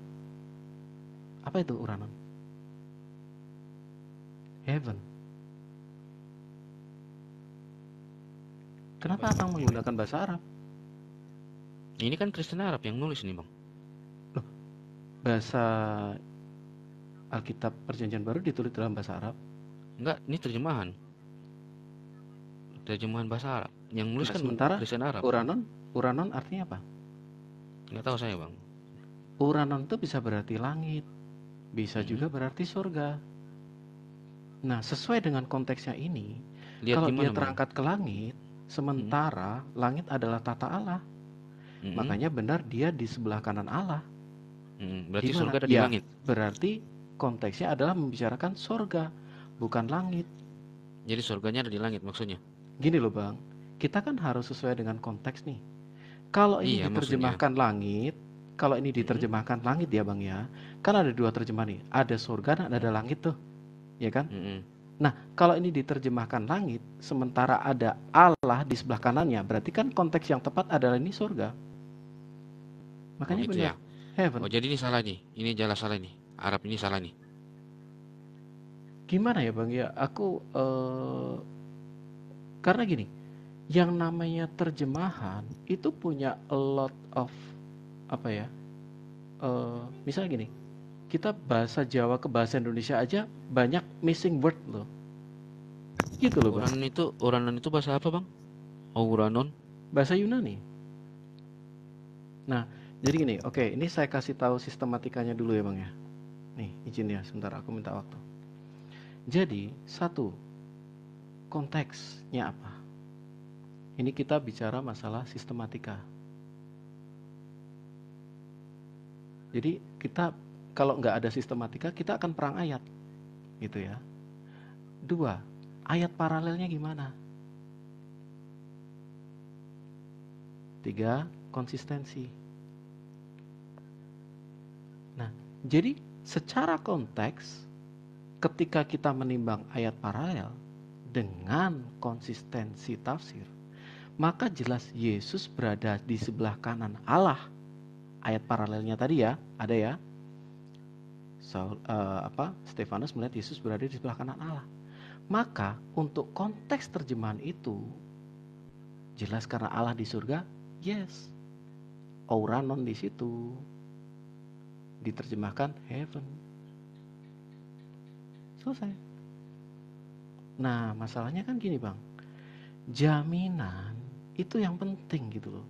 Apa itu uranon? Heaven. Kenapa Abang menggunakan bahasa Arab? Ini kan Kristen Arab yang nulis nih, Bang. Loh, bahasa Alkitab Perjanjian Baru ditulis dalam bahasa Arab? Enggak, ini terjemahan. Terjemahan bahasa Arab. Yang nulis kan sementara Kristen Arab. Uranon artinya apa? Enggak tahu saya, Bang. Uranon itu bisa berarti langit, bisa juga berarti surga. Nah, sesuai dengan konteksnya ini, kalau dia terangkat ke langit, sementara langit adalah tata Allah, makanya benar dia di sebelah kanan Allah. Berarti surga ada di langit. Berarti konteksnya adalah membicarakan surga, bukan langit. Jadi surganya ada di langit maksudnya. Gini loh Bang, kita kan harus sesuai dengan konteks nih. Kalau ini diterjemahkan langit, kalau ini diterjemahkan langit ya Bang ya, kan ada 2 terjemahan nih, ada surga dan ada langit tuh, ya kan? Nah, kalau ini diterjemahkan langit, sementara ada Allah di sebelah kanannya, berarti kan konteks yang tepat adalah ini surga. Makanya benar. Ya? Heaven. Oh, jadi ini salah nih, ini jelas salah nih, Arab ini salah nih. Gimana ya Bang ya, aku karena gini, yang namanya terjemahan itu punya a lot of misalnya gini, kita bahasa Jawa ke bahasa Indonesia aja banyak missing word loh. Gitu loh Bang. Uranon itu bahasa apa Bang? Oh, uranon. bahasa Yunani. Nah, jadi gini, oke, ini saya kasih tahu sistematikanya dulu ya Bang ya. Nih, izin ya, sebentar aku minta waktu. Jadi, satu, konteksnya apa? Ini kita bicara masalah sistematika. Jadi kita kalau nggak ada sistematika, kita akan perang ayat, gitu ya. Dua, ayat paralelnya gimana? Tiga, konsistensi. Nah, jadi secara konteks, ketika kita menimbang ayat paralel dengan konsistensi tafsir, maka jelas Yesus berada di sebelah kanan Allah. Ayat paralelnya tadi ya, ada ya. Stefanus melihat Yesus berada di sebelah kanan Allah. Maka untuk konteks terjemahan itu jelas karena Allah di surga, yes. Ouranon di situ diterjemahkan heaven. Selesai. Nah, masalahnya kan gini, Bang. Jaminan itu yang penting gitu loh.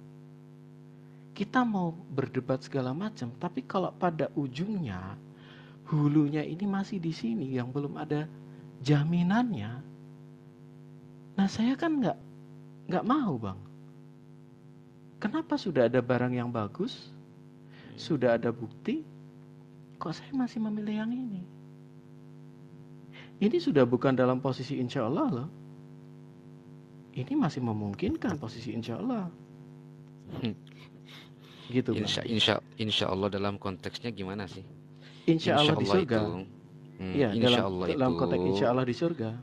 Kita mau berdebat segala macam, tapi kalau pada ujungnya hulunya ini masih di sini yang belum ada jaminannya, nah saya kan nggak mau Bang. Kenapa sudah ada barang yang bagus, sudah ada bukti, kok saya masih memilih yang ini? Ini sudah bukan dalam posisi insya Allah loh. Ini masih memungkinkan posisi insya Allah. Gitu Bang. Insya Allah dalam konteksnya gimana sih? Insya Allah di surga. Iya, dalam konteks insya Allah di surga.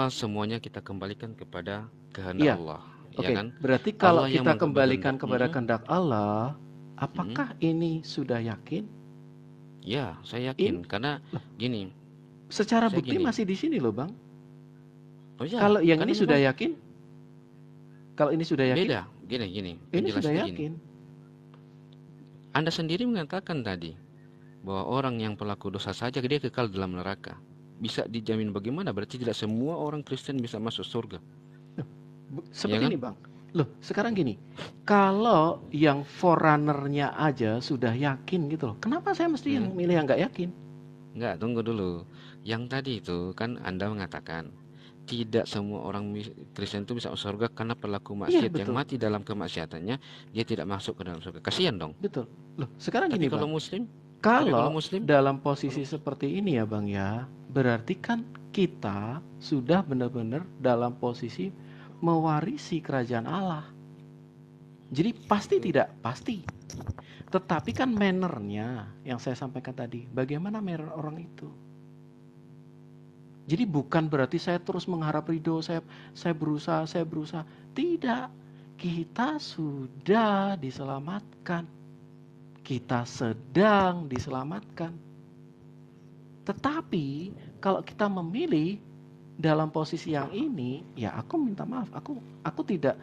Semuanya kita kembalikan kepada kehendak Allah. Oke, ya kan? Berarti kalau Allah kita kembalikan kepada kehendak Allah, apakah ini sudah yakin? Ya, saya yakin. Karena gini. Secara bukti masih di sini loh Bang. Oh, ya, kalau yang ini sudah yakin? Kalau ini sudah yakin? Beda. Gini. Ini sudah yakin. Anda sendiri mengatakan tadi bahwa orang yang pelaku dosa saja dia kekal dalam neraka. Bisa dijamin bagaimana? Berarti tidak semua orang Kristen bisa masuk surga. Seperti ini Bang. Loh, sekarang gini. Kalau yang forerunner-nya aja sudah yakin gitu loh. Kenapa saya mesti yang milih yang nggak yakin? Nggak, tunggu dulu. Yang tadi itu kan Anda mengatakan tidak semua orang Kristen itu bisa masuk surga karena pelaku maksiat yang mati dalam kemaksiatannya dia tidak masuk ke dalam surga. Kasihan dong. Betul. Loh, sekarang tapi gini kalau Bang. Kalau Muslim dalam posisi seperti ini ya Bang ya, berarti kan kita sudah benar-benar dalam posisi mewarisi kerajaan Allah. Jadi pasti tidak? Pasti. Tetapi kan mannernya yang saya sampaikan tadi, bagaimana manner orang itu? Jadi bukan berarti saya terus mengharap ridho, saya berusaha. Tidak. Kita sudah diselamatkan. Kita sedang diselamatkan. Tetapi kalau kita memilih dalam posisi yang ini, ya aku minta maaf, aku tidak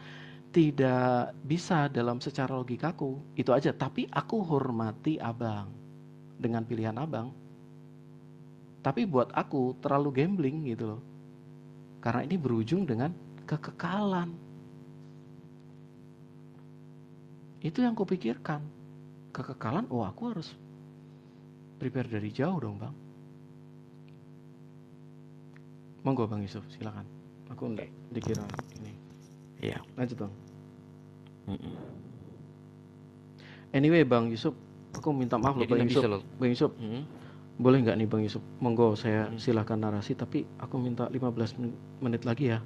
bisa dalam secara logikaku. Itu aja, tapi aku hormati Abang dengan pilihan Abang. Tapi buat aku terlalu gambling gitu loh. Karena ini berujung dengan kekekalan. Itu yang kupikirkan. Kekekalan, aku harus prepare dari jauh dong Bang. Monggo Bang Yusuf, silakan. Aku enggak dikira ini. Iya, lanjut Bang. Anyway Bang Yusuf, aku minta maaf loh Bang Yusuf. Boleh nggak nih Bang Yusuf? Monggo saya silahkan narasi, tapi aku minta 15 menit lagi ya.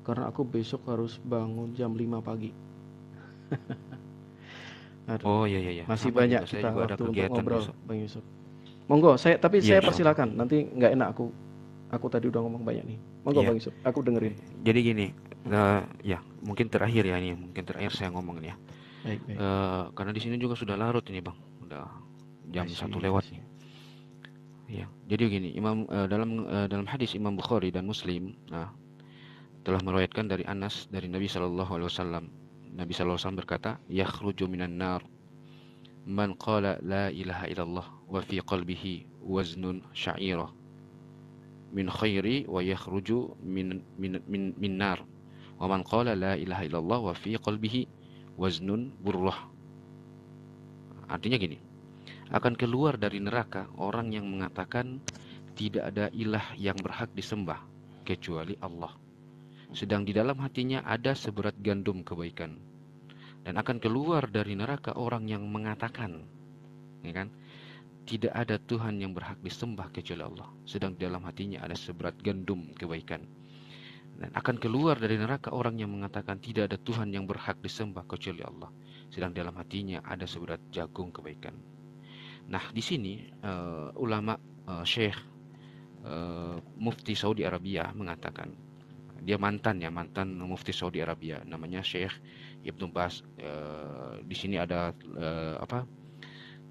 Karena aku besok harus bangun jam 5 pagi. Aduh. Oh iya. Masih sama banyak kita waktu untuk ngobrol besok. Bang Yusuf. Monggo, saya persilakan. Nanti nggak enak aku tadi udah ngomong banyak nih. Monggo Bang Yusuf, aku dengerin. Jadi gini, ya mungkin terakhir ya ini, saya ngomong ya. Baik. Karena di sini juga sudah larut ini Bang, udah jam 1 lewat nih. Ya, jadi gini, dalam hadis Imam Bukhari dan Muslim, telah meriwayatkan dari Anas dari Nabi Shallallahu Alaihi Wasallam. Nabi Shallallahu Alaihi Wasallam berkata, "Yakhruju minan nar man qala la ilaha illallah wa fi qalbihi waznun sya'irah min khairi wa yakhruju min nar Wa man qala la ilaha illallah wa fi qalbihi waznun burrah. Artinya gini, akan keluar dari neraka orang yang mengatakan tidak ada ilah yang berhak disembah kecuali Allah, sedang di dalam hatinya ada seberat gandum kebaikan. Dan akan keluar dari neraka orang yang mengatakan, ya kan, tidak ada Tuhan yang berhak disembah kecuali Allah, sedang di dalam hatinya ada seberat gandum kebaikan. Dan akan keluar dari neraka orang yang mengatakan tidak ada Tuhan yang berhak disembah kecuali Allah, sedang di dalam hatinya ada seberat jagung kebaikan. Nah, di sini ulama Syekh Mufti Saudi Arabia mengatakan, dia mantan Mufti Saudi Arabia, namanya Syekh Ibnu Baz. Di sini ada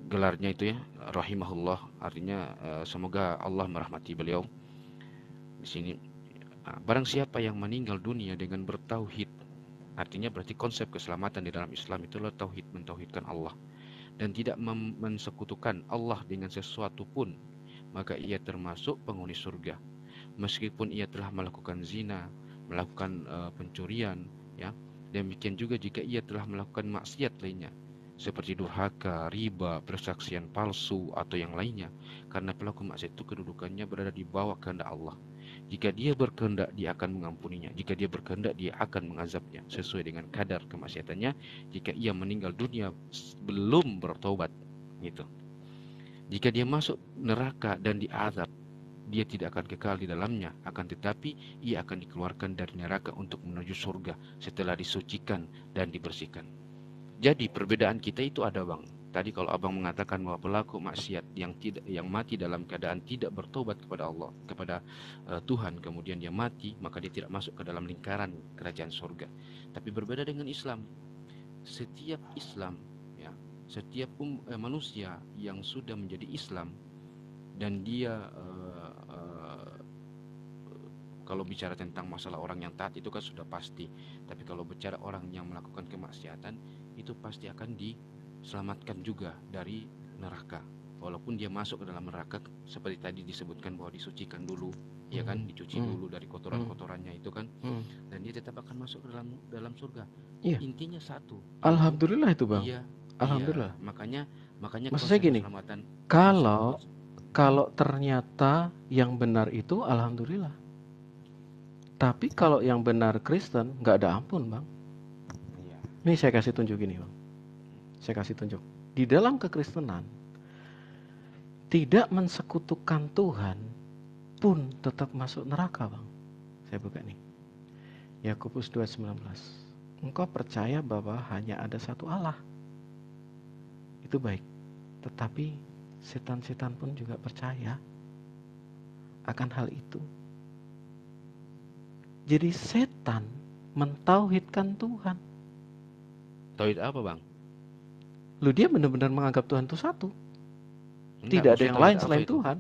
gelarnya itu ya, rahimahullah, artinya semoga Allah merahmati beliau. Di sini barang siapa yang meninggal dunia dengan bertauhid, artinya berarti konsep keselamatan di dalam Islam itu adalah tauhid, mentauhidkan Allah dan tidak mensekutukan Allah dengan sesuatu pun, maka ia termasuk penghuni surga, meskipun ia telah melakukan zina, melakukan pencurian, ya. Demikian juga jika ia telah melakukan maksiat lainnya seperti durhaka, riba, persaksian palsu atau yang lainnya, karena pelaku maksiat itu kedudukannya berada di bawah kehendak Allah. Jika dia berkehendak, dia akan mengampuninya. Jika dia berkehendak, dia akan mengazabnya sesuai dengan kadar kemaksiatannya. Jika ia meninggal dunia belum bertobat, gitu. Jika dia masuk neraka dan diazab, dia tidak akan kekal di dalamnya, akan tetapi ia akan dikeluarkan dari neraka untuk menuju surga setelah disucikan dan dibersihkan. Jadi perbedaan kita itu ada, Bang. Tadi kalau Abang mengatakan bahwa pelaku maksiat yang mati dalam keadaan tidak bertobat kepada Allah, kepada Tuhan, kemudian dia mati, maka dia tidak masuk ke dalam lingkaran kerajaan surga. Tapi berbeda dengan Islam. Setiap Islam, ya, setiap manusia yang sudah menjadi Islam dan dia kalau bicara tentang masalah orang yang taat itu kan sudah pasti. Tapi kalau bicara orang yang melakukan kemaksiatan, itu pasti akan diselamatkan juga dari neraka. Walaupun dia masuk ke dalam neraka, seperti tadi disebutkan bahwa disucikan dulu, ya kan, dicuci dulu dari kotoran-kotorannya itu kan, dan dia tetap akan masuk ke dalam surga. Iya. Intinya satu. Alhamdulillah itu, Bang. Iya. Alhamdulillah. Makanya maksud saya gini, kalau ternyata yang benar itu alhamdulillah. Tapi kalau yang benar Kristen, nggak ada ampun, Bang. Ini saya kasih tunjuk gini, Bang. Saya kasih tunjuk. Di dalam kekristenan, tidak mensekutukan Tuhan pun tetap masuk neraka, Bang. Saya buka nih. Yakobus 2:19. Engkau percaya bahwa hanya ada satu Allah. Itu baik. Tetapi setan-setan pun juga percaya akan hal itu. Jadi setan mentauhidkan Tuhan. Tauhid apa, Bang? Lu dia benar-benar menganggap Tuhan itu satu. Enggak, Tidak ada yang lain apa selain itu? Tuhan.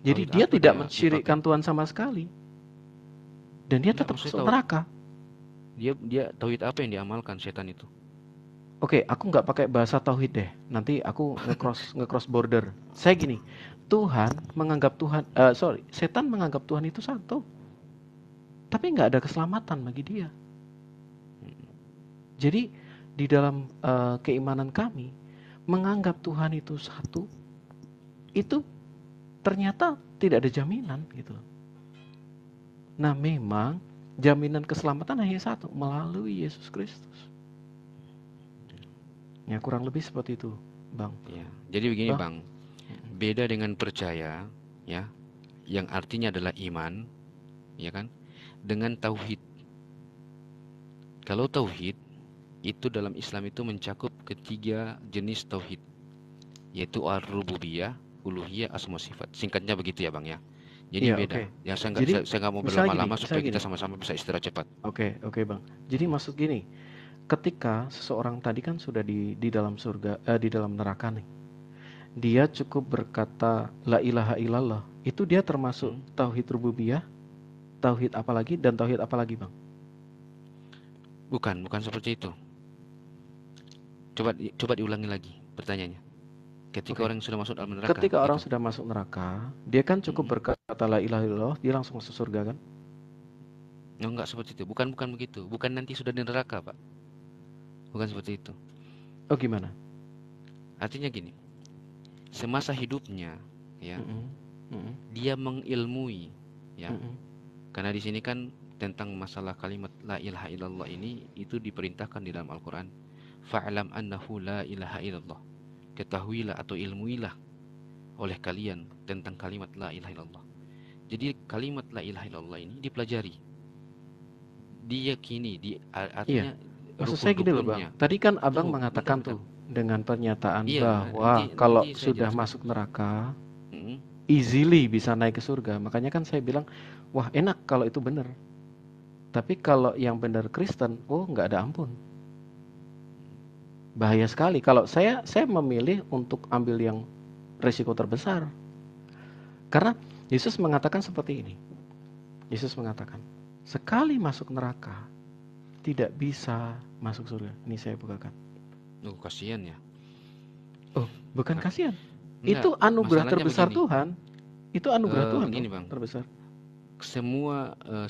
Jadi Tauhid dia apa tidak dia mensyirikkan Tuhan sama sekali. Dan dia Enggak, tetap maksudnya masuk tahu. neraka. Dia tauhid apa yang diamalkan setan itu? Oke, aku nggak pakai bahasa tauhid deh. Nanti aku nge-cross border. Saya gini, setan menganggap Tuhan itu satu. Tapi nggak ada keselamatan bagi dia. Jadi di dalam keimanan kami, menganggap Tuhan itu satu, itu ternyata tidak ada jaminan gitu. Nah, memang jaminan keselamatan hanya satu, melalui Yesus Kristus. Ya, kurang lebih seperti itu, Bang. Ya, jadi begini, Bang. Beda dengan percaya, ya, yang artinya adalah iman, ya kan, dengan tauhid. Kalau tauhid itu dalam Islam itu mencakup ketiga jenis tauhid, yaitu ar-rububiyah, uluhiyah, asma sifat. Singkatnya begitu ya, Bang ya. Jadi Iya, beda. oke. Ya, saya Jadi, nggak mau misalnya berlama-lama gini, supaya misalnya kita gini. sama-sama bisa istirahat cepat. Oke, Bang. Jadi maksud gini, ketika seseorang tadi kan sudah di dalam surga, di dalam neraka nih, dia cukup berkata la ilaha illallah, itu dia termasuk tauhid rububiyah, tauhid apa lagi, dan tauhid apa lagi, Bang? Bukan seperti itu. Coba diulangi lagi pertanyaannya. Ketika orang sudah masuk dalam neraka. Ketika orang sudah masuk neraka, dia kan cukup berkata la ilaha illallah, dia langsung masuk surga kan? No, enggak seperti itu. Bukan begitu. Bukan nanti sudah di neraka, Pak. Bukan seperti itu. Oh, gimana? Artinya gini, semasa hidupnya, ya, Mm-mm. Mm-mm. dia mengilmui, ya. Mm-mm. Karena di sini kan tentang masalah kalimat la ilaha illallah ini itu diperintahkan di dalam Al-Qur'an. Fa'lam annahu la ilaha illallah. Ketahuilah atau ilmuilah oleh kalian tentang kalimat la ilaha illallah. Jadi kalimat la ilaha illallah ini dipelajari, diyakini, Iya. artinya Maksud saya gini loh rukun-rukunnya. Bang. Tadi kan Abang Tunggu, mengatakan bentar. tuh dengan pernyataan Iya, bahwa nanti kalau saya sudah jelaskan. masuk neraka Mm-mm. easily bisa naik ke surga. Makanya kan saya bilang, wah enak kalau itu benar. Tapi kalau yang benar Kristen, oh nggak ada ampun. Bahaya sekali. Kalau saya memilih untuk ambil yang resiko terbesar. Karena Yesus mengatakan seperti ini. Yesus mengatakan, sekali masuk neraka tidak bisa masuk surga. Ini saya bukakan. Kasihan ya. Oh, bukan Nah, kasihan. enggak, Itu anugerah masalahnya terbesar begini. Tuhan. Itu anugerah Tuhan Begini, loh, Bang. terbesar. Semua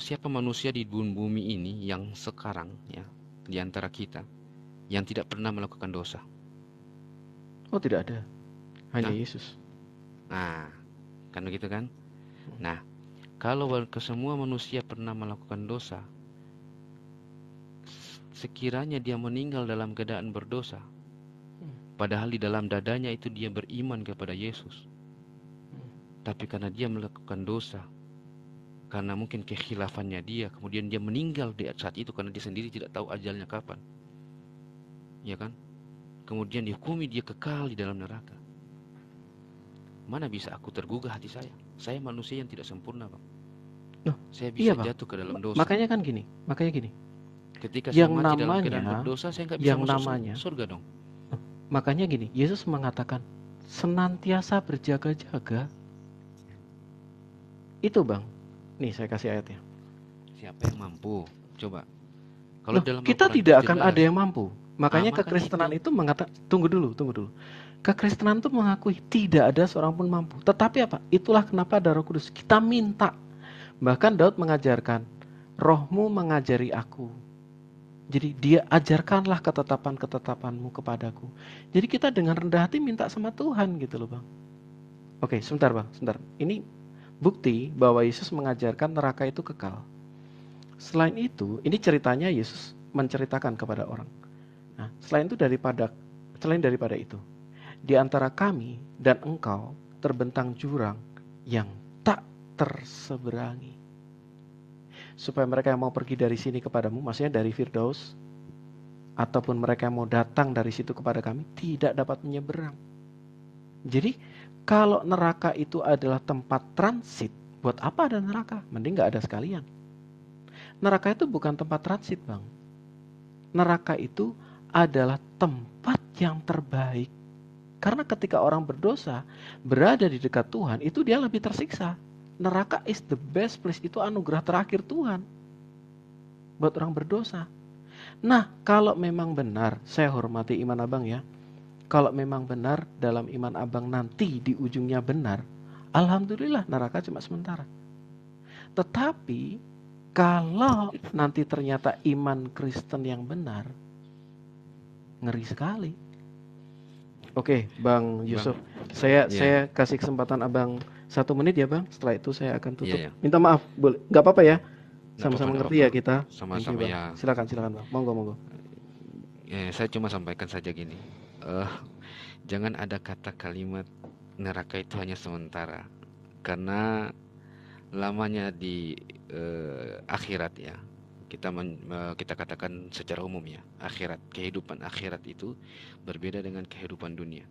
siapa manusia di bumi ini yang sekarang, ya, di antara kita yang tidak pernah melakukan dosa? Oh, tidak ada. Hanya Nah. Yesus. Nah, kan begitu kan? Nah, kalau ke semua manusia pernah melakukan dosa, sekiranya dia meninggal dalam keadaan berdosa, padahal di dalam dadanya itu dia beriman kepada Yesus, tapi karena dia melakukan dosa, karena mungkin kekhilafannya dia, kemudian dia meninggal di saat itu karena dia sendiri tidak tahu ajalnya kapan, ya kan? Kemudian dihukumi dia kekal di dalam neraka. Mana bisa aku tergugah hati saya? Saya manusia yang tidak sempurna, Bang. Loh, saya iya, bisa Bang. jatuh ke dalam dosa. Makanya gini. Ketika yang saya mati dalam namanya, keadaan berdosa, saya nggak bisa masuk surga dong. Makanya gini, Yesus mengatakan senantiasa berjaga-jaga. Itu, Bang. Nih saya kasih ayatnya. Siapa yang mampu? Coba. Kalau dalam kita Al-Quran tidak itu akan jelas. ada yang mampu. Makanya makanya kekristenan itu mengatakan, tunggu dulu. Kekristenan itu mengakui tidak ada seorang pun mampu. Tetapi apa? Itulah kenapa ada Roh Kudus. Kita minta. Bahkan Daud mengajarkan, Rohmu mengajari aku. Jadi dia ajarkanlah ketetapan-ketetapanmu kepadaku. Jadi kita dengan rendah hati minta sama Tuhan gitu loh, Bang. Oke, sebentar Bang, sebentar. Ini bukti bahwa Yesus mengajarkan neraka itu kekal. Selain itu, ini ceritanya Yesus menceritakan kepada orang. Nah, selain daripada itu, di antara kami dan engkau terbentang jurang yang tak terseberangi. Supaya mereka yang mau pergi dari sini kepadamu, maksudnya dari Firdaus, ataupun mereka yang mau datang dari situ kepada kami, tidak dapat menyeberang. Jadi, kalau neraka itu adalah tempat transit, buat apa ada neraka? Mending gak ada sekalian. Neraka itu bukan tempat transit, Bang. Neraka itu adalah tempat yang terbaik. Karena ketika orang berdosa, berada di dekat Tuhan, itu dia lebih tersiksa. Neraka is the best place, itu anugerah terakhir Tuhan buat orang berdosa. Nah, kalau memang benar, saya hormati iman abang ya. Kalau memang benar dalam iman abang nanti di ujungnya benar, alhamdulillah neraka cuma sementara. Tetapi kalau nanti ternyata iman Kristen yang benar, ngeri sekali. Oke, Bang Yusuf, saya kasih kesempatan abang 1 menit ya Bang. Setelah itu saya akan tutup. Minta maaf, boleh? Nggak apa-apa ya? Sama-sama ngerti ya kita. Sama-sama ya. Silakan Bang. Monggo. Saya cuma sampaikan saja gini. Jangan ada kata kalimat neraka itu hanya sementara, karena lamanya di akhirat ya. Kita katakan secara umum ya, kehidupan akhirat itu berbeda dengan kehidupan dunia.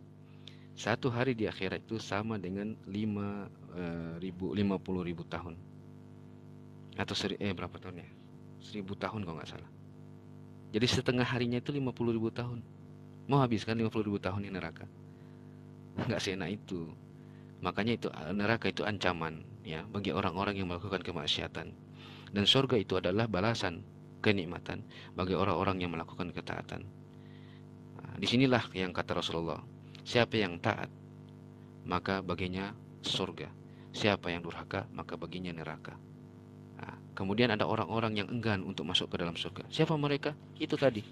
1 hari di akhirat itu sama dengan 50.000 tahun. Atau berapa tahun ya? 1000 tahun kalau nggak salah. Jadi setengah harinya itu 50.000 tahun. Mau habiskan 50.000 tahun di neraka? Nggak seenak itu. Makanya itu neraka itu ancaman ya bagi orang-orang yang melakukan kemaksiatan. Dan surga itu adalah balasan kenikmatan bagi orang-orang yang melakukan ketaatan. Nah, disinilah yang kata Rasulullah, siapa yang taat maka baginya surga, siapa yang durhaka maka baginya neraka. Nah, kemudian ada orang-orang yang enggan untuk masuk ke dalam surga. Siapa mereka? Itu tadi,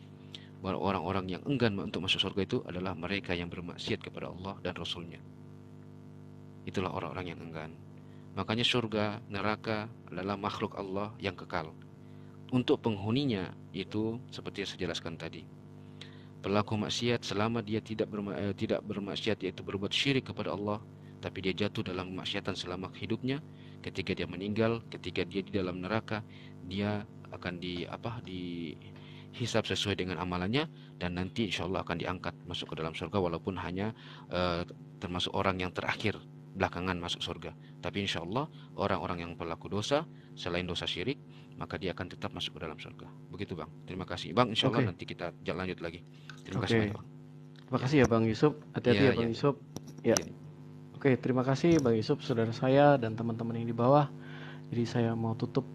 bahwa orang-orang yang enggan untuk masuk surga itu adalah mereka yang bermaksiat kepada Allah dan Rasulnya. Itulah orang-orang yang enggan. Makanya surga, neraka adalah makhluk Allah yang kekal. Untuk penghuninya itu seperti yang saya jelaskan tadi, pelaku maksiat selama dia tidak bermaksiat, yaitu berbuat syirik kepada Allah, tapi dia jatuh dalam kemaksiatan selama hidupnya, ketika dia meninggal, ketika dia di dalam neraka, dia akan dihisab sesuai dengan amalannya, dan nanti insya Allah akan diangkat masuk ke dalam surga, walaupun hanya termasuk orang yang terakhir belakangan masuk surga. Tapi insya Allah orang-orang yang pelaku dosa selain dosa syirik, maka dia akan tetap masuk ke dalam surga. Begitu Bang. Terima kasih Bang. Insya Allah Oke. nanti kita lanjut lagi. Terima kasih Oke. banyak Bang. Terima kasih ya Bang Yusuf. Hati-hati Iya, ya Bang iya. Yusuf. Ya. Iya. Oke, terima kasih Bang Yusuf, saudara saya dan teman-teman yang di bawah. Jadi saya mau tutup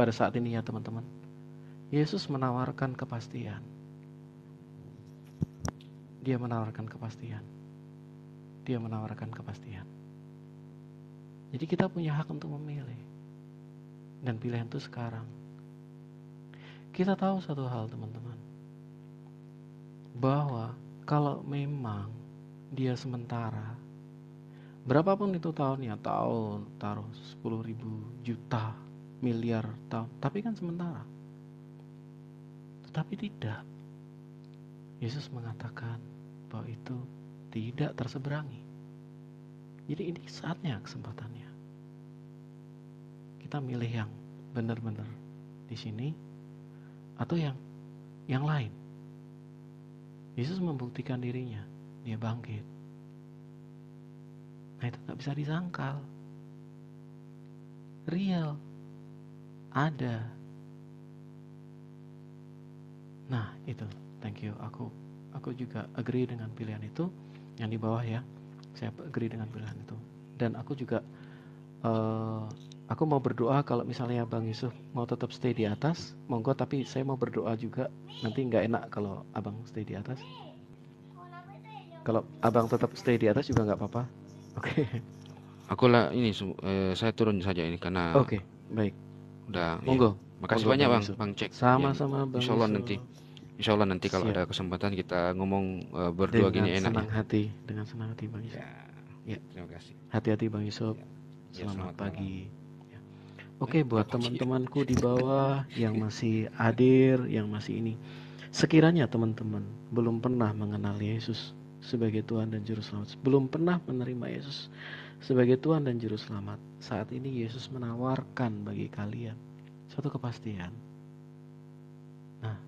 pada saat ini ya teman-teman. Yesus menawarkan kepastian. Dia menawarkan kepastian. Dia menawarkan kepastian. Jadi kita punya hak untuk memilih. Dan pilihan itu sekarang. Kita tahu satu hal teman-teman, bahwa kalau memang dia sementara, berapapun itu tahunnya, tahun taruh 10.000 juta, miliar tahun, tapi kan sementara. Tetapi tidak. Yesus mengatakan bahwa itu tidak terseberangi. Jadi ini saatnya, kesempatannya. Kita milih yang benar-benar di sini atau yang lain. Yesus membuktikan dirinya, dia bangkit. Nah itu gak bisa disangkal. Real. Ada. Nah itu, thank you. Aku juga agree dengan pilihan itu. Yang di bawah ya, saya agree dengan pilihan itu. Dan aku juga aku mau berdoa kalau misalnya Bang Yusuf mau tetap stay di atas, monggo, tapi saya mau berdoa juga. Nanti nggak enak kalau abang stay di atas. Kalau abang tetap stay di atas juga nggak apa-apa. Oke. Aku lah ini saya turun saja ini karena Oke, baik. udah. Monggo. Iya. Makasih Monggo, banyak Bang Bang, Yusuf. Bang Cek. Sama-sama Bang Insya Allah Yusuf. Insya Allah nanti kalau Siap. ada kesempatan kita ngomong berdua Dengan gini enak senang ya. hati, dengan senang hati Bang Yusuf. Ya. Terima kasih. Hati-hati Bang Yusuf. Ya, Selamat selamat pagi. Ya. Oke, buat teman-temanku di bawah yang masih hadir, yang masih ini, sekiranya teman-teman belum pernah mengenal Yesus sebagai Tuhan dan Juru Selamat, belum pernah menerima Yesus sebagai Tuhan dan Juru Selamat, saat ini Yesus menawarkan bagi kalian suatu kepastian. Nah,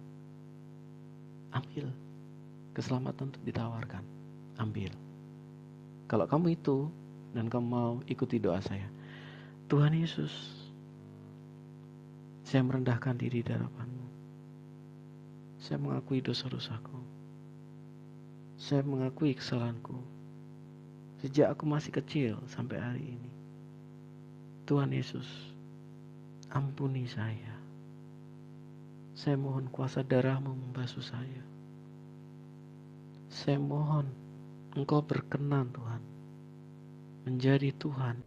ambil keselamatan untuk ditawarkan, ambil. Kalau kamu itu dan kamu mau ikuti doa saya, Tuhan Yesus, saya merendahkan diri di hadapan-Mu. Saya mengakui dosa-dosaku. Saya mengakui kesalahanku. Sejak aku masih kecil sampai hari ini. Tuhan Yesus, ampuni saya. Saya mohon kuasa darah-Mu membasuh saya. Saya mohon Engkau berkenan Tuhan menjadi Tuhan.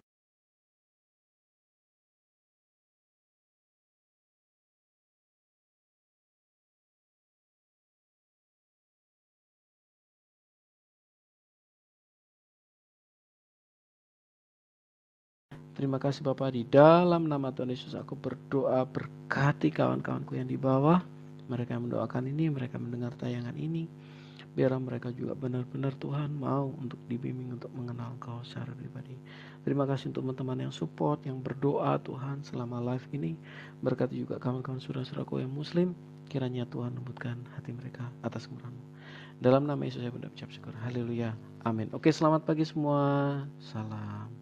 Terima kasih Bapak, di dalam nama Tuhan Yesus aku berdoa, berkati kawan-kawanku yang di bawah. Mereka yang mendoakan ini, mereka mendengar tayangan ini, biar mereka juga benar-benar Tuhan mau untuk dibimbing untuk mengenal Kau secara pribadi. Terima kasih untuk teman-teman yang support, yang berdoa Tuhan selama live ini. Berkati juga kawan-kawan saudara-saudaraku yang muslim, kiranya Tuhan lembutkan hati mereka atas kemurahan-Mu. Dalam nama Yesus saya berucap syukur. Haleluya. Amin. Oke, selamat pagi semua. Salam.